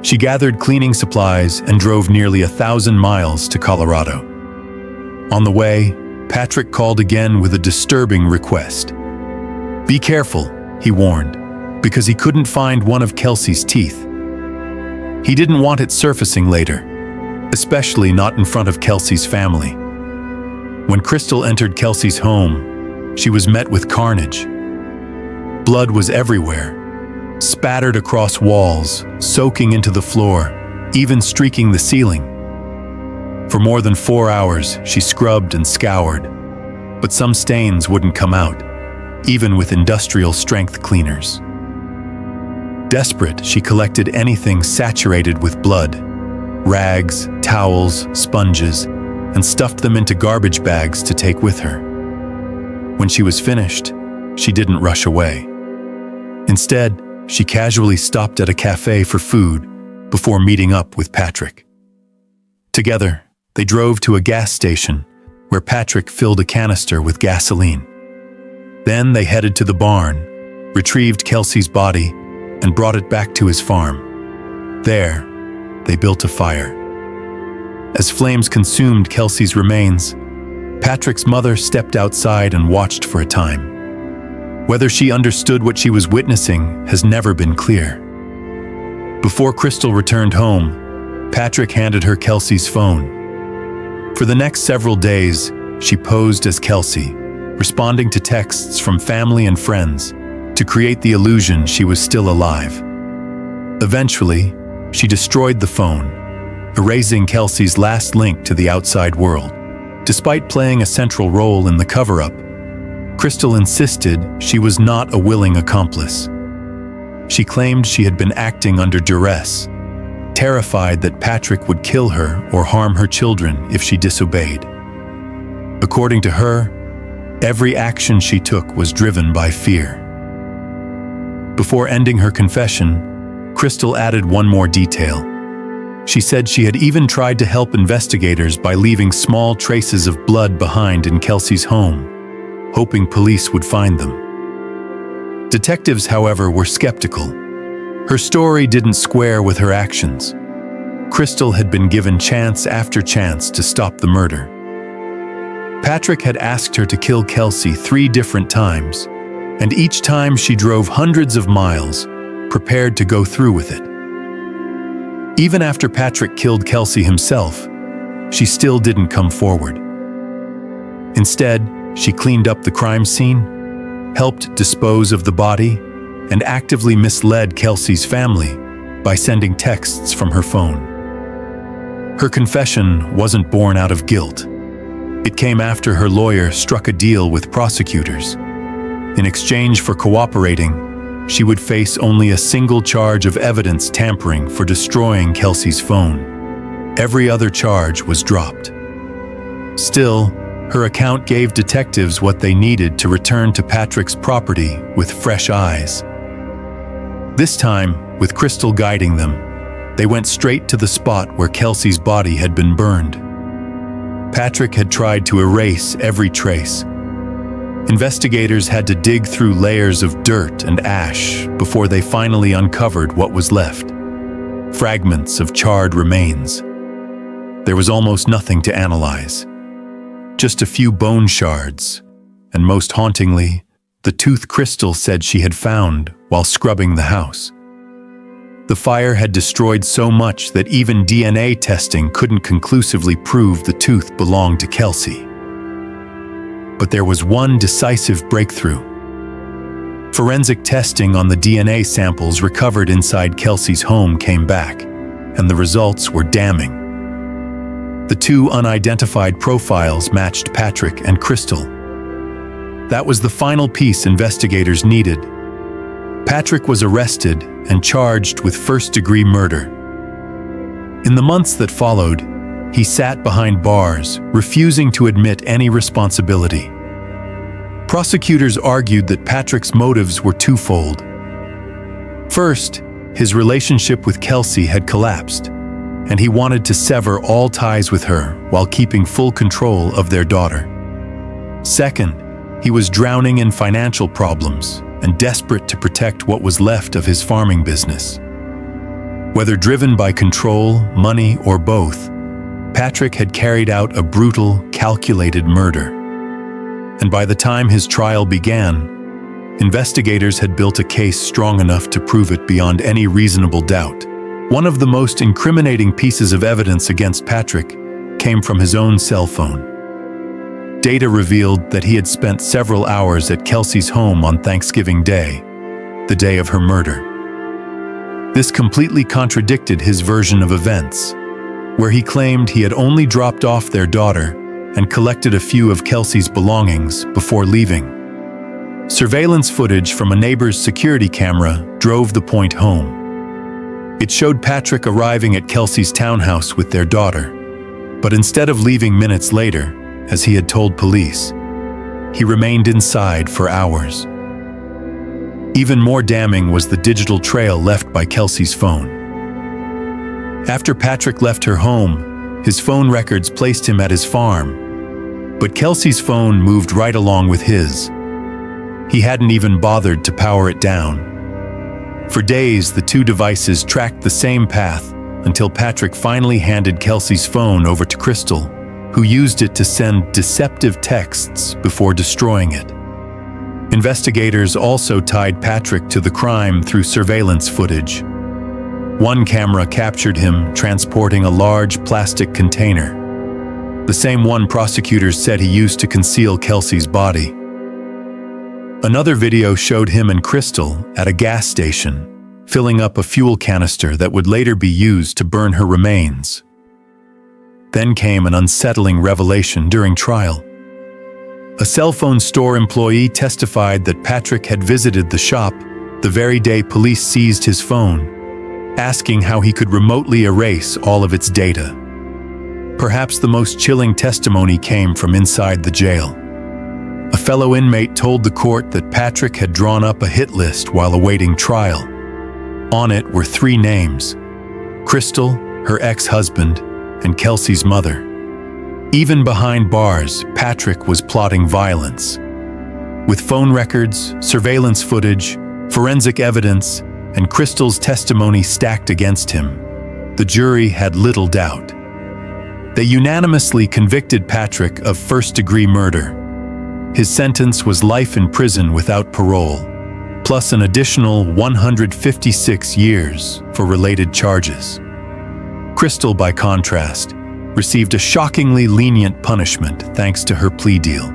She gathered cleaning supplies and drove nearly 1,000 miles to Colorado. On the way, Patrick called again with a disturbing request. "Be careful," he warned. because he couldn't find one of Kelsey's teeth. He didn't want it surfacing later, especially not in front of Kelsey's family. When Crystal entered Kelsey's home, she was met with carnage. Blood was everywhere, spattered across walls, soaking into the floor, even streaking the ceiling. For more than 4 hours, she scrubbed and scoured, but some stains wouldn't come out, even with industrial-strength cleaners. Desperate, she collected anything saturated with blood, rags, towels, sponges, and stuffed them into garbage bags to take with her. When she was finished, she didn't rush away. Instead, she casually stopped at a cafe for food before meeting up with Patrick. Together, they drove to a gas station where Patrick filled a canister with gasoline. Then they headed to the barn, retrieved Kelsey's body, and brought it back to his farm. There, they built a fire. As flames consumed Kelsey's remains, Patrick's mother stepped outside and watched for a time. Whether she understood what she was witnessing has never been clear. Before Crystal returned home, Patrick handed her Kelsey's phone. For the next several days, she posed as Kelsey, responding to texts from family and friends to create the illusion she was still alive. Eventually, she destroyed the phone, erasing Kelsey's last link to the outside world. Despite playing a central role in the cover-up, Crystal insisted she was not a willing accomplice. She claimed she had been acting under duress, terrified that Patrick would kill her or harm her children if she disobeyed. According to her, every action she took was driven by fear. Before ending her confession, Crystal added one more detail. She said she had even tried to help investigators by leaving small traces of blood behind in Kelsey's home, hoping police would find them. Detectives, however, were skeptical. Her story didn't square with her actions. Crystal had been given chance after chance to stop the murder. Patrick had asked her to kill Kelsey 3 different times, and each time she drove hundreds of miles, prepared to go through with it. Even after Patrick killed Kelsey himself, she still didn't come forward. Instead, she cleaned up the crime scene, helped dispose of the body, and actively misled Kelsey's family by sending texts from her phone. Her confession wasn't born out of guilt. It came after her lawyer struck a deal with prosecutors. In exchange for cooperating, she would face only a single charge of evidence tampering for destroying Kelsey's phone. Every other charge was dropped. Still, her account gave detectives what they needed to return to Patrick's property with fresh eyes. This time, with Crystal guiding them, they went straight to the spot where Kelsey's body had been burned. Patrick had tried to erase every trace. Investigators had to dig through layers of dirt and ash before they finally uncovered what was left. Fragments of charred remains. There was almost nothing to analyze. Just a few bone shards, and most hauntingly, the tooth Crystal said she had found while scrubbing the house. The fire had destroyed so much that even DNA testing couldn't conclusively prove the tooth belonged to Kelsey. But there was one decisive breakthrough. Forensic testing on the DNA samples recovered inside Kelsey's home came back, and the results were damning. The 2 unidentified profiles matched Patrick and Crystal. That was the final piece investigators needed. Patrick was arrested and charged with first-degree murder. In the months that followed, he sat behind bars, refusing to admit any responsibility. Prosecutors argued that Patrick's motives were twofold. First, his relationship with Kelsey had collapsed, and he wanted to sever all ties with her while keeping full control of their daughter. Second, he was drowning in financial problems and desperate to protect what was left of his farming business. Whether driven by control, money, or both, Patrick had carried out a brutal, calculated murder. And by the time his trial began, Investigators had built a case strong enough to prove it beyond any reasonable doubt. One of the most incriminating pieces of evidence against Patrick came from his own cell phone. Data revealed that he had spent several hours at Kelsey's home on Thanksgiving Day, the day of her murder. This completely contradicted his version of events, where he claimed he had only dropped off their daughter and collected a few of Kelsey's belongings before leaving. Surveillance footage from a neighbor's security camera drove the point home. It showed Patrick arriving at Kelsey's townhouse with their daughter, but instead of leaving minutes later, as he had told police, he remained inside for hours. Even more damning was the digital trail left by Kelsey's phone. After Patrick left her home, his phone records placed him at his farm, but Kelsey's phone moved right along with his. He hadn't even bothered to power it down. For days, the two devices tracked the same path until Patrick finally handed Kelsey's phone over to Crystal, who used it to send deceptive texts before destroying it. Investigators also tied Patrick to the crime through surveillance footage. One camera captured him transporting a large plastic container, the same one prosecutors said he used to conceal Kelsey's body. Another video showed him and Crystal at a gas station, filling up a fuel canister that would later be used to burn her remains. Then came an unsettling revelation during trial. A cell phone store employee testified that Patrick had visited the shop the very day police seized his phone, asking how he could remotely erase all of its data. Perhaps the most chilling testimony came from inside the jail. A fellow inmate told the court that Patrick had drawn up a hit list while awaiting trial. On it were 3 names: Crystal, her ex-husband, and Kelsey's mother. Even behind bars, Patrick was plotting violence. With phone records, surveillance footage, forensic evidence, and Crystal's testimony stacked against him, the jury had little doubt. They unanimously convicted Patrick of first-degree murder. His sentence was life in prison without parole, plus an additional 156 years for related charges. Crystal, by contrast, received a shockingly lenient punishment thanks to her plea deal.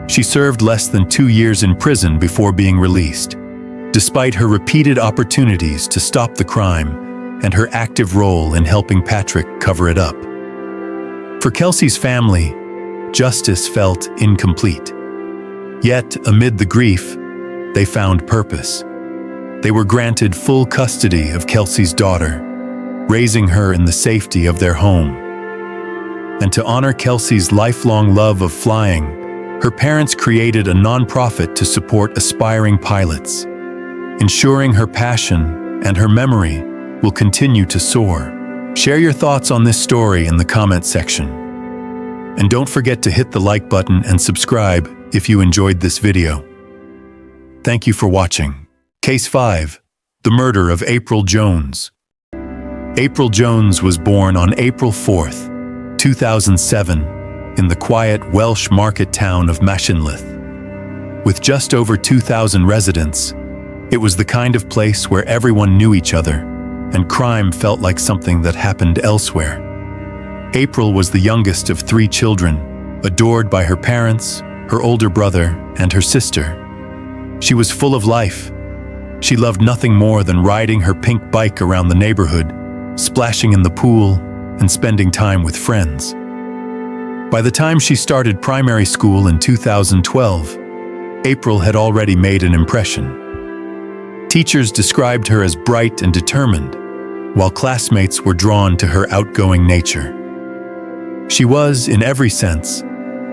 She served less than 2 years in prison before being released, despite her repeated opportunities to stop the crime and her active role in helping Patrick cover it up. For Kelsey's family, justice felt incomplete. Yet, amid the grief, they found purpose. They were granted full custody of Kelsey's daughter, raising her in the safety of their home. And to honor Kelsey's lifelong love of flying, her parents created a nonprofit to support aspiring pilots, ensuring her passion and her memory will continue to soar. Share your thoughts on this story in the comment section. And don't forget to hit the like button and subscribe if you enjoyed this video. Thank you for watching. Case 5. The murder of April Jones. April Jones was born on April 4th, 2007, in the quiet Welsh market town of Machynlleth. With just over 2,000 residents, it was the kind of place where everyone knew each other, and crime felt like something that happened elsewhere. April was the youngest of 3 children, adored by her parents, her older brother, and her sister. She was full of life. She loved nothing more than riding her pink bike around the neighborhood, splashing in the pool, and spending time with friends. By the time she started primary school in 2012, April had already made an impression. Teachers described her as bright and determined, while classmates were drawn to her outgoing nature. She was, in every sense,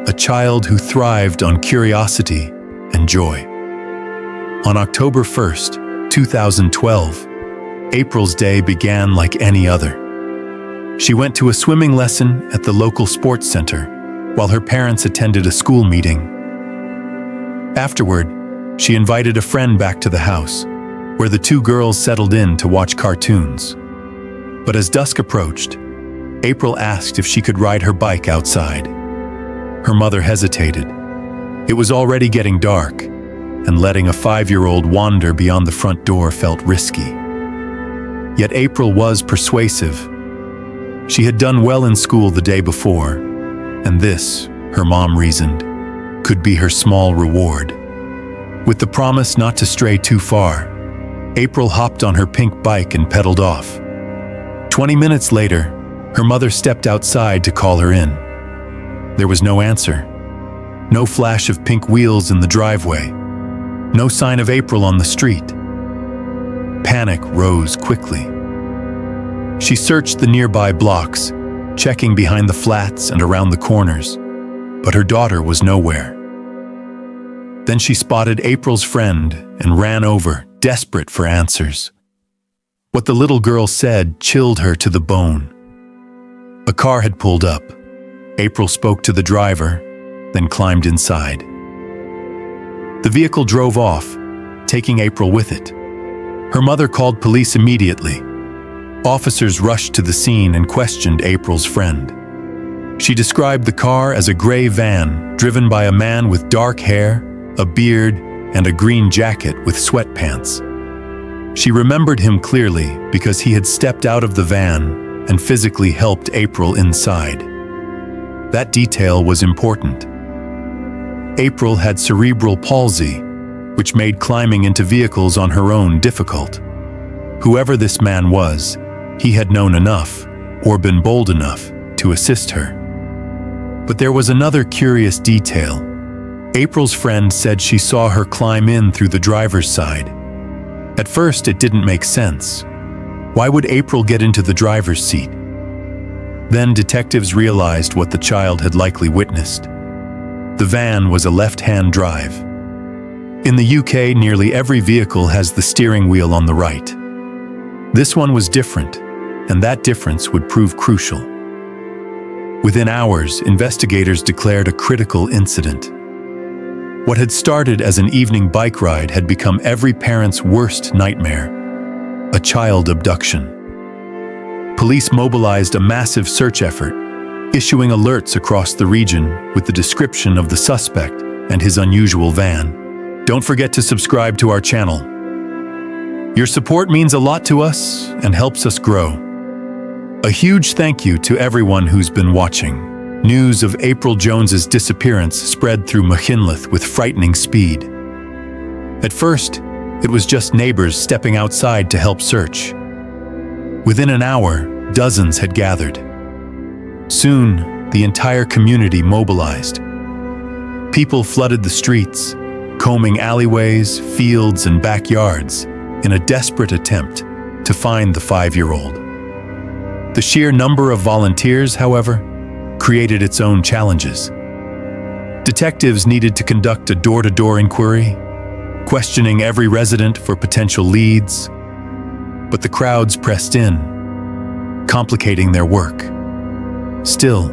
a child who thrived on curiosity and joy. On October 1st, 2012, April's day began like any other. She went to a swimming lesson at the local sports center, while her parents attended a school meeting. Afterward, she invited a friend back to the house, where the 2 girls settled in to watch cartoons. But as dusk approached, April asked if she could ride her bike outside. Her mother hesitated. It was already getting dark, and letting a 5-year-old wander beyond the front door felt risky. Yet April was persuasive. She had done well in school the day before, and this, her mom reasoned, could be her small reward. With the promise not to stray too far, April hopped on her pink bike and pedaled off. 20 minutes later, her mother stepped outside to call her in. There was no answer. No flash of pink wheels in the driveway. No sign of April on the street. Panic rose quickly. She searched the nearby blocks, checking behind the flats and around the corners, but her daughter was nowhere. Then she spotted April's friend and ran over, desperate for answers. What the little girl said chilled her to the bone. A car had pulled up. April spoke to the driver, then climbed inside. The vehicle drove off, taking April with it. Her mother called police immediately. Officers rushed to the scene and questioned April's friend. She described the car as a gray van driven by a man with dark hair, a beard, and a green jacket with sweatpants. She remembered him clearly because he had stepped out of the van and physically helped April inside. That detail was important. April had cerebral palsy, which made climbing into vehicles on her own difficult. Whoever this man was, he had known enough, or been bold enough, to assist her. But there was another curious detail. April's friend said she saw her climb in through the driver's side. At first, it didn't make sense. Why would April get into the driver's seat? Then detectives realized what the child had likely witnessed. The van was a left-hand drive. In the UK, nearly every vehicle has the steering wheel on the right. This one was different, and that difference would prove crucial. Within hours, investigators declared a critical incident. What had started as an evening bike ride had become every parent's worst nightmare: a child abduction. Police mobilized a massive search effort, issuing alerts across the region with the description of the suspect and his unusual van. Don't forget to subscribe to our channel. Your support means a lot to us and helps us grow. A huge thank you to everyone who's been watching. News of April Jones's disappearance spread through Machynlleth with frightening speed. At first, it was just neighbors stepping outside to help search. Within an hour, dozens had gathered. Soon, the entire community mobilized. People flooded the streets, combing alleyways, fields, and backyards in a desperate attempt to find the 5-year-old. The sheer number of volunteers, however, created its own challenges. Detectives needed to conduct a door-to-door inquiry, questioning every resident for potential leads, but the crowds pressed in, complicating their work. Still,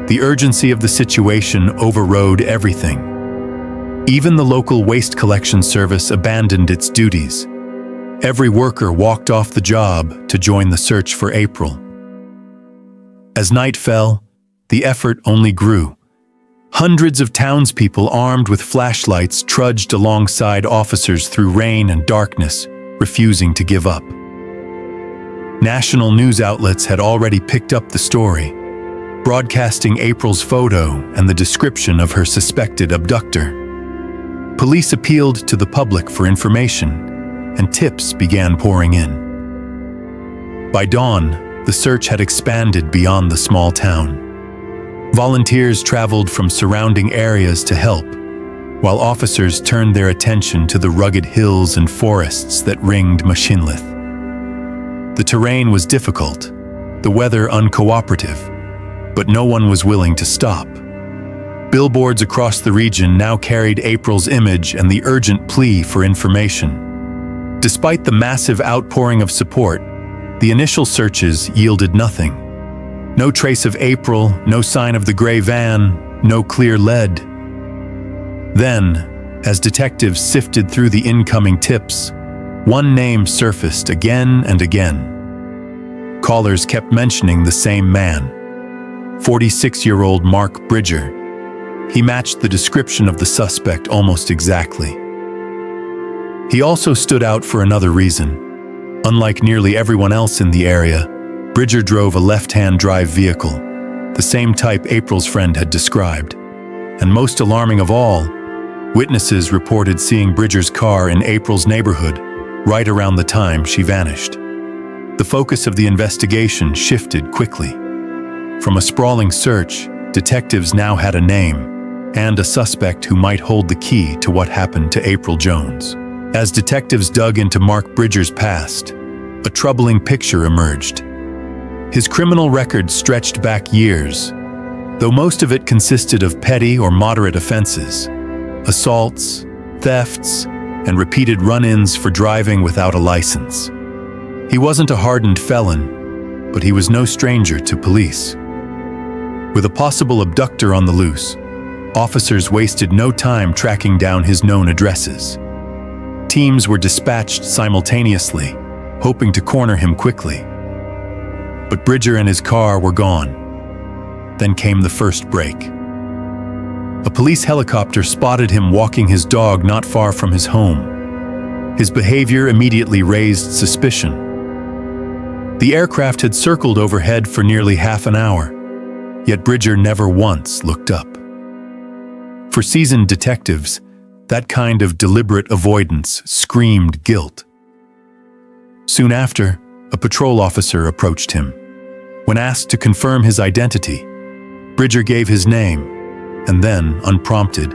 the urgency of the situation overrode everything. Even the local waste collection service abandoned its duties. Every worker walked off the job to join the search for April. As night fell, the effort only grew. Hundreds of townspeople armed with flashlights trudged alongside officers through rain and darkness, refusing to give up. National news outlets had already picked up the story, broadcasting April's photo and the description of her suspected abductor. Police appealed to the public for information, and tips began pouring in. By dawn, the search had expanded beyond the small town. Volunteers traveled from surrounding areas to help, while officers turned their attention to the rugged hills and forests that ringed Machynlleth. The terrain was difficult, the weather uncooperative, but no one was willing to stop. Billboards across the region now carried April's image and the urgent plea for information. Despite the massive outpouring of support, the initial searches yielded nothing. No trace of April, no sign of the gray van, no clear lead. Then, as detectives sifted through the incoming tips, one name surfaced again and again. Callers kept mentioning the same man, 46-year-old Mark Bridger. He matched the description of the suspect almost exactly. He also stood out for another reason. Unlike nearly everyone else in the area, Bridger drove a left-hand drive vehicle, the same type April's friend had described. And most alarming of all, witnesses reported seeing Bridger's car in April's neighborhood right around the time she vanished. The focus of the investigation shifted quickly. From a sprawling search, detectives now had a name and a suspect who might hold the key to what happened to April Jones. As detectives dug into Mark Bridger's past, a troubling picture emerged. His criminal record stretched back years, though most of it consisted of petty or moderate offenses, assaults, thefts, and repeated run-ins for driving without a license. He wasn't a hardened felon, but he was no stranger to police. With a possible abductor on the loose, officers wasted no time tracking down his known addresses. Teams were dispatched simultaneously, hoping to corner him quickly. But Bridger and his car were gone. Then came the first break. A police helicopter spotted him walking his dog not far from his home. His behavior immediately raised suspicion. The aircraft had circled overhead for nearly half an hour, yet Bridger never once looked up. For seasoned detectives, that kind of deliberate avoidance screamed guilt. Soon after, a patrol officer approached him. When asked to confirm his identity, Bridger gave his name and then, unprompted,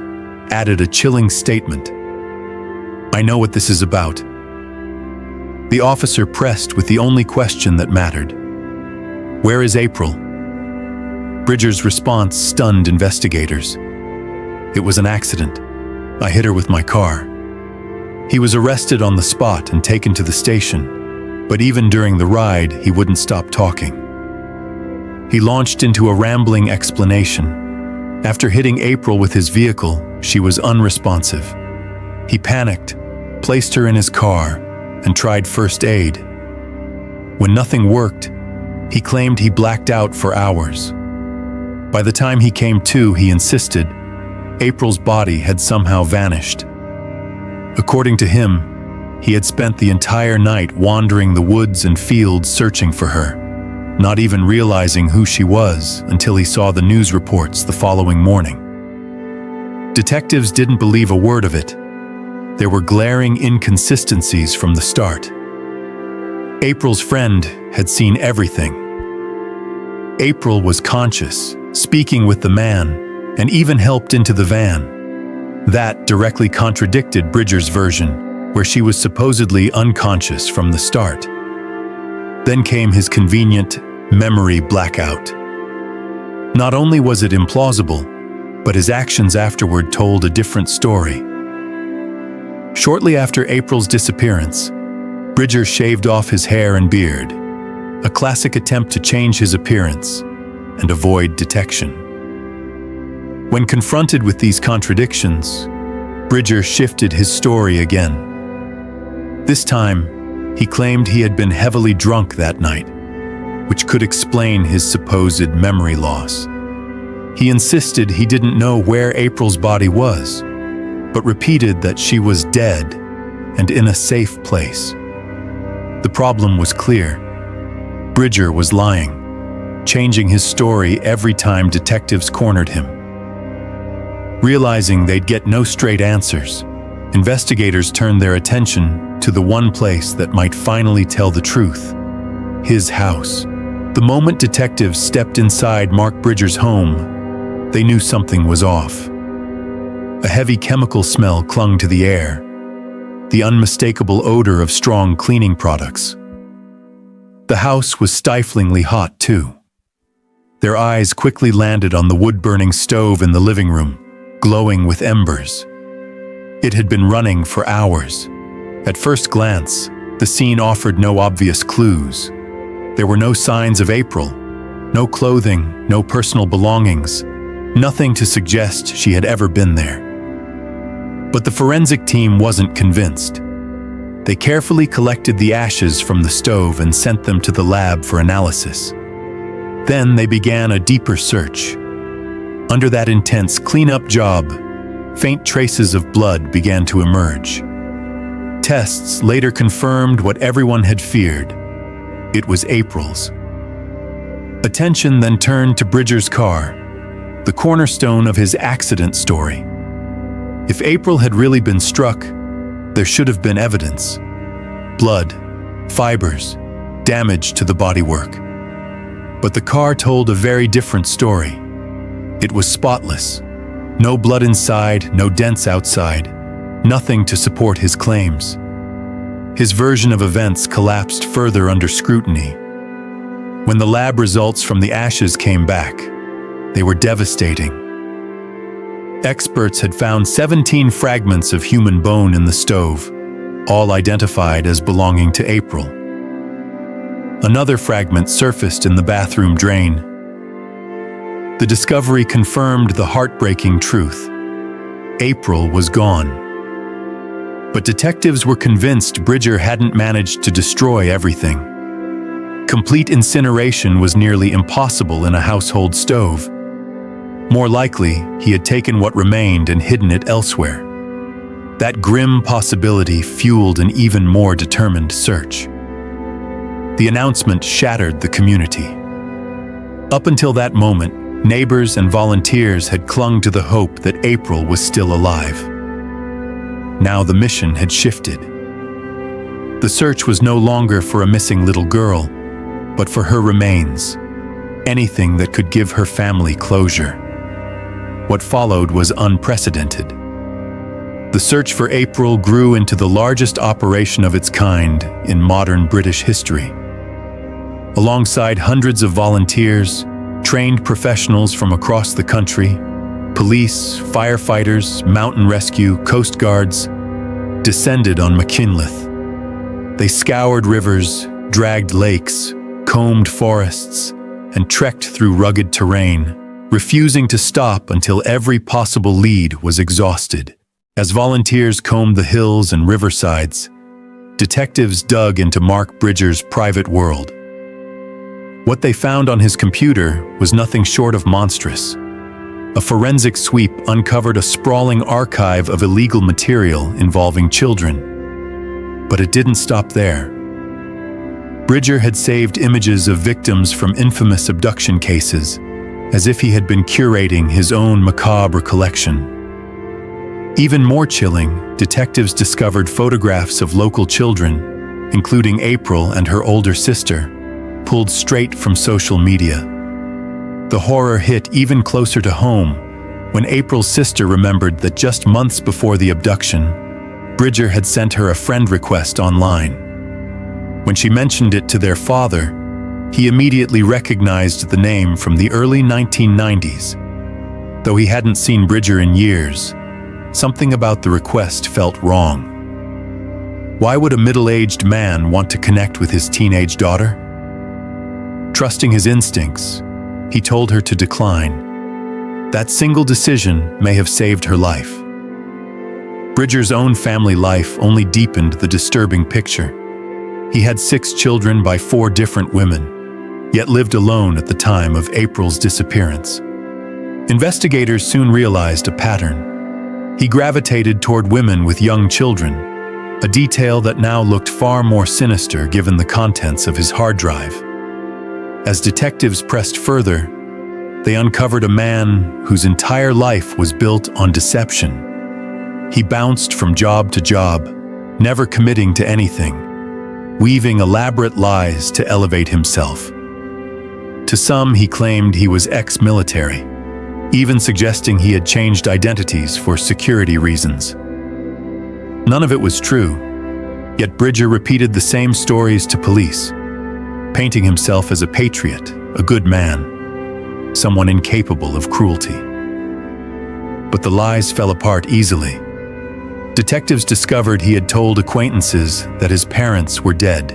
added a chilling statement. "I know what this is about." The officer pressed with the only question that mattered. "Where is April?" Bridger's response stunned investigators. "It was an accident. I hit her with my car." He was arrested on the spot and taken to the station, but even during the ride, he wouldn't stop talking. He launched into a rambling explanation. After hitting April with his vehicle, she was unresponsive. He panicked, placed her in his car, and tried first aid. When nothing worked, he claimed he blacked out for hours. By the time he came to, he insisted April's body had somehow vanished. According to him, he had spent the entire night wandering the woods and fields searching for her, not even realizing who she was until he saw the news reports the following morning. Detectives didn't believe a word of it. There were glaring inconsistencies from the start. April's friend had seen everything. April was conscious, speaking with the man, and even helped into the van. That directly contradicted Bridger's version, where she was supposedly unconscious from the start. Then came his convenient memory blackout. Not only was it implausible, but his actions afterward told a different story. Shortly after April's disappearance, Bridger shaved off his hair and beard, a classic attempt to change his appearance and avoid detection. When confronted with these contradictions, Bridger shifted his story again. This time, he claimed he had been heavily drunk that night, which could explain his supposed memory loss. He insisted he didn't know where April's body was, but repeated that she was dead and in a safe place. The problem was clear. Bridger was lying, changing his story every time detectives cornered him. Realizing they'd get no straight answers, investigators turned their attention to the one place that might finally tell the truth: his house. The moment detectives stepped inside Mark Bridger's home, they knew something was off. A heavy chemical smell clung to the air, the unmistakable odor of strong cleaning products. The house was stiflingly hot, too. Their eyes quickly landed on the wood-burning stove in the living room, glowing with embers. It had been running for hours. At first glance, the scene offered no obvious clues. There were no signs of April, no clothing, no personal belongings, nothing to suggest she had ever been there. But the forensic team wasn't convinced. They carefully collected the ashes from the stove and sent them to the lab for analysis. Then they began a deeper search. Under that intense cleanup job, faint traces of blood began to emerge. Tests later confirmed what everyone had feared. It was April's. Attention then turned to Bridger's car, the cornerstone of his accident story. If April had really been struck, there should have been evidence. Blood, fibers, damage to the bodywork. But the car told a very different story. It was spotless. No blood inside, no dents outside, nothing to support his claims. His version of events collapsed further under scrutiny. When the lab results from the ashes came back, they were devastating. Experts had found 17 fragments of human bone in the stove, all identified as belonging to April. Another fragment surfaced in the bathroom drain. The discovery confirmed the heartbreaking truth. April was gone. But detectives were convinced Bridger hadn't managed to destroy everything. Complete incineration was nearly impossible in a household stove. More likely, he had taken what remained and hidden it elsewhere. That grim possibility fueled an even more determined search. The announcement shattered the community. Up until that moment, neighbors and volunteers had clung to the hope that April was still alive. Now the mission had shifted. The search was no longer for a missing little girl, but for her remains, anything that could give her family closure. What followed was unprecedented. The search for April grew into the largest operation of its kind in modern British history. Alongside hundreds of volunteers, trained professionals from across the country, police, firefighters, mountain rescue, coast guards, descended on McKinleth. They scoured rivers, dragged lakes, combed forests, and trekked through rugged terrain, refusing to stop until every possible lead was exhausted. As volunteers combed the hills and riversides, detectives dug into Mark Bridger's private world. What they found on his computer was nothing short of monstrous. A forensic sweep uncovered a sprawling archive of illegal material involving children. But it didn't stop there. Bridger had saved images of victims from infamous abduction cases, as if he had been curating his own macabre collection. Even more chilling, detectives discovered photographs of local children, including April and her older sister, pulled straight from social media. The horror hit even closer to home when April's sister remembered that just months before the abduction, Bridger had sent her a friend request online. When she mentioned it to their father, he immediately recognized the name from the early 1990s. Though he hadn't seen Bridger in years, something about the request felt wrong. Why would a middle-aged man want to connect with his teenage daughter? Trusting his instincts, he told her to decline. That single decision may have saved her life. Bridger's own family life only deepened the disturbing picture. He had 6 children by 4 different women, yet lived alone at the time of April's disappearance. Investigators soon realized a pattern. He gravitated toward women with young children, a detail that now looked far more sinister given the contents of his hard drive. As detectives pressed further, they uncovered a man whose entire life was built on deception. He bounced from job to job, never committing to anything, weaving elaborate lies to elevate himself. To some, he claimed he was ex-military, even suggesting he had changed identities for security reasons. None of it was true, yet Bridger repeated the same stories to police, painting himself as a patriot, a good man, someone incapable of cruelty. But the lies fell apart easily. Detectives discovered he had told acquaintances that his parents were dead.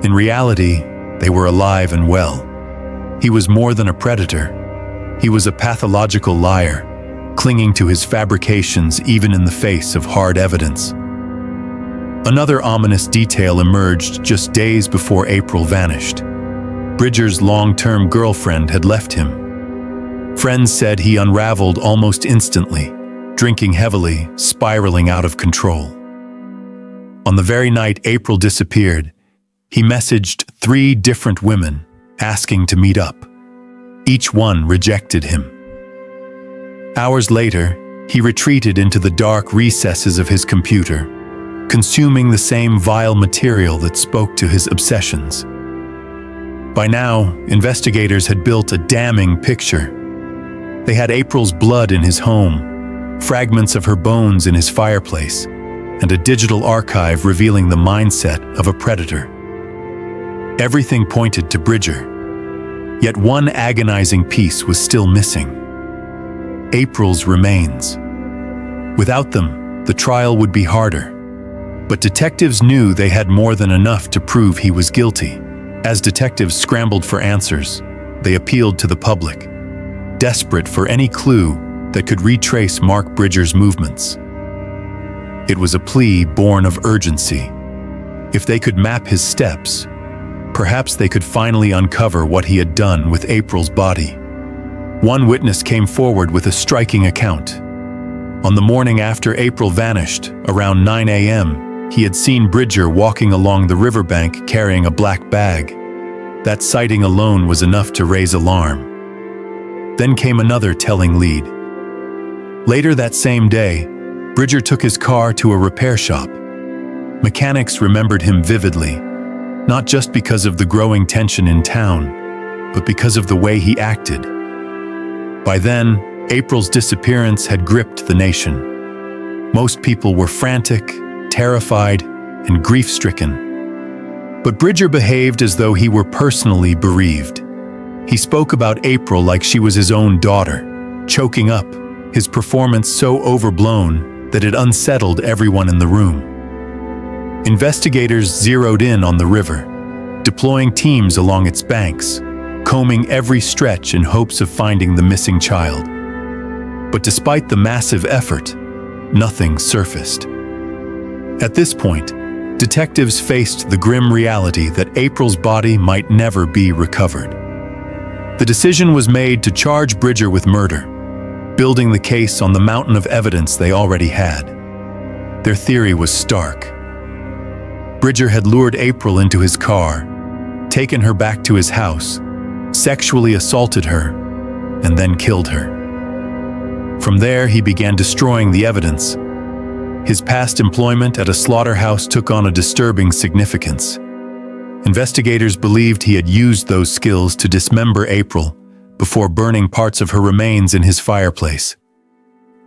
In reality, they were alive and well. He was more than a predator. He was a pathological liar, clinging to his fabrications even in the face of hard evidence. Another ominous detail emerged just days before April vanished. Bridger's long-term girlfriend had left him. Friends said he unraveled almost instantly, drinking heavily, spiraling out of control. On the very night April disappeared, he messaged 3 different women asking to meet up. Each one rejected him. Hours later, he retreated into the dark recesses of his computer, consuming the same vile material that spoke to his obsessions. By now, investigators had built a damning picture. They had April's blood in his home, fragments of her bones in his fireplace, and a digital archive revealing the mindset of a predator. Everything pointed to Bridger. Yet one agonizing piece was still missing: April's remains. Without them, the trial would be harder. But detectives knew they had more than enough to prove he was guilty. As detectives scrambled for answers, they appealed to the public, desperate for any clue that could retrace Mark Bridger's movements. It was a plea born of urgency. If they could map his steps, perhaps they could finally uncover what he had done with April's body. One witness came forward with a striking account. On the morning after April vanished, around 9 a.m., he had seen Bridger walking along the riverbank carrying a black bag. That sighting alone was enough to raise alarm. Then came another telling lead. Later that same day, Bridger took his car to a repair shop. Mechanics remembered him vividly, not just because of the growing tension in town, but because of the way he acted. By then, April's disappearance had gripped the nation. Most people were frantic, terrified, and grief-stricken. But Bridger behaved as though he were personally bereaved. He spoke about April like she was his own daughter, choking up, his performance so overblown that it unsettled everyone in the room. Investigators zeroed in on the river, deploying teams along its banks, combing every stretch in hopes of finding the missing child. But despite the massive effort, nothing surfaced. At this point, detectives faced the grim reality that April's body might never be recovered. The decision was made to charge Bridger with murder, building the case on the mountain of evidence they already had. Their theory was stark. Bridger had lured April into his car, taken her back to his house, sexually assaulted her, and then killed her. From there, he began destroying the evidence. His past employment at a slaughterhouse took on a disturbing significance. Investigators believed he had used those skills to dismember April before burning parts of her remains in his fireplace.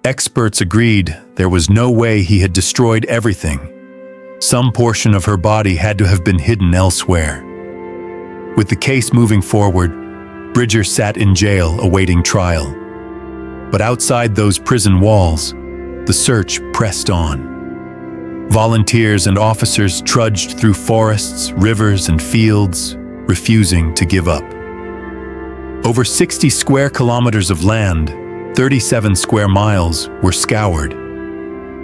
Experts agreed there was no way he had destroyed everything. Some portion of her body had to have been hidden elsewhere. With the case moving forward, Bridger sat in jail awaiting trial. But outside those prison walls, the search pressed on. Volunteers and officers trudged through forests, rivers, and fields, refusing to give up. Over 60 square kilometers of land, 37 square miles, were scoured.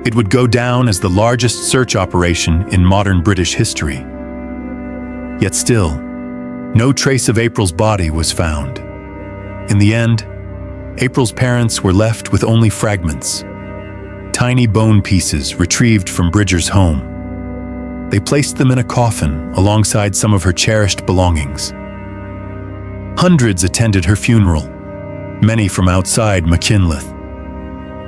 It would go down as the largest search operation in modern British history. Yet still, no trace of April's body was found. In the end, April's parents were left with only fragments, tiny bone pieces retrieved from Bridger's home. They placed them in a coffin alongside some of her cherished belongings. Hundreds attended her funeral, many from outside Machynlleth.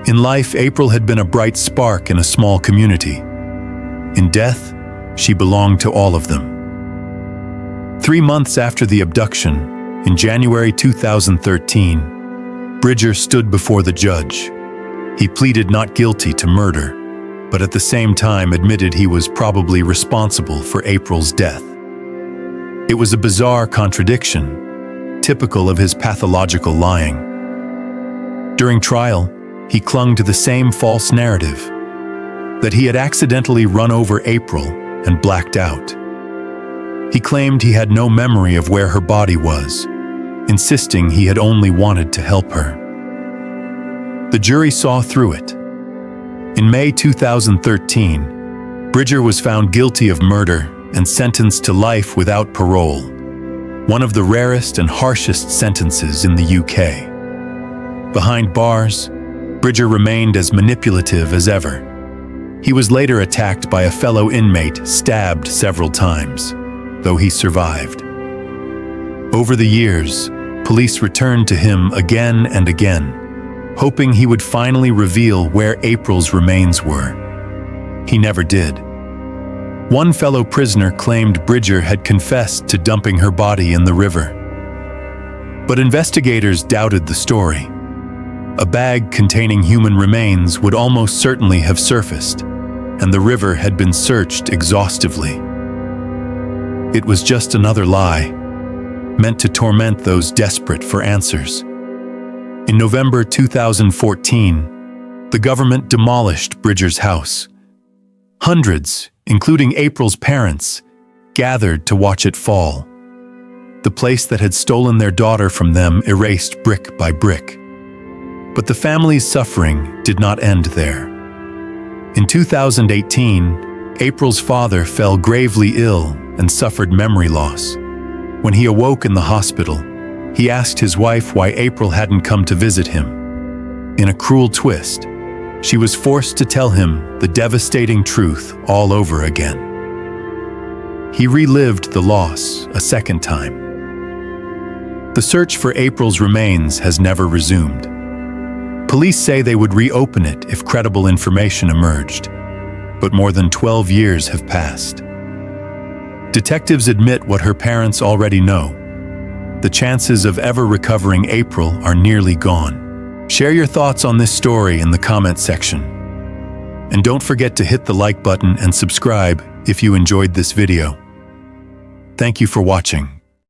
In life, April had been a bright spark in a small community. In death, she belonged to all of them. 3 months after the abduction, in January 2013, Bridger stood before the judge. He pleaded not guilty to murder, but at the same time admitted he was probably responsible for April's death. It was a bizarre contradiction, typical of his pathological lying. During trial, he clung to the same false narrative, that he had accidentally run over April and blacked out. He claimed he had no memory of where her body was, insisting he had only wanted to help her. The jury saw through it. In May 2013, Bridger was found guilty of murder and sentenced to life without parole, one of the rarest and harshest sentences in the UK. Behind bars, Bridger remained as manipulative as ever. He was later attacked by a fellow inmate, stabbed several times, though he survived. Over the years, police returned to him again and again, hoping he would finally reveal where April's remains were. He never did. One fellow prisoner claimed Bridger had confessed to dumping her body in the river. But investigators doubted the story. A bag containing human remains would almost certainly have surfaced, and the river had been searched exhaustively. It was just another lie, meant to torment those desperate for answers. In November 2014, the government demolished Bridger's house. Hundreds, including April's parents, gathered to watch it fall. The place that had stolen their daughter from them erased brick by brick. But the family's suffering did not end there. In 2018, April's father fell gravely ill and suffered memory loss. When he awoke in the hospital, he asked his wife why April hadn't come to visit him. In a cruel twist, she was forced to tell him the devastating truth all over again. He relived the loss a second time. The search for April's remains has never resumed. Police say they would reopen it if credible information emerged, but more than 12 years have passed. Detectives admit what her parents already know. The chances of ever recovering April are nearly gone. Share your thoughts on this story in the comment section. And don't forget to hit the like button and subscribe if you enjoyed this video. Thank you for watching.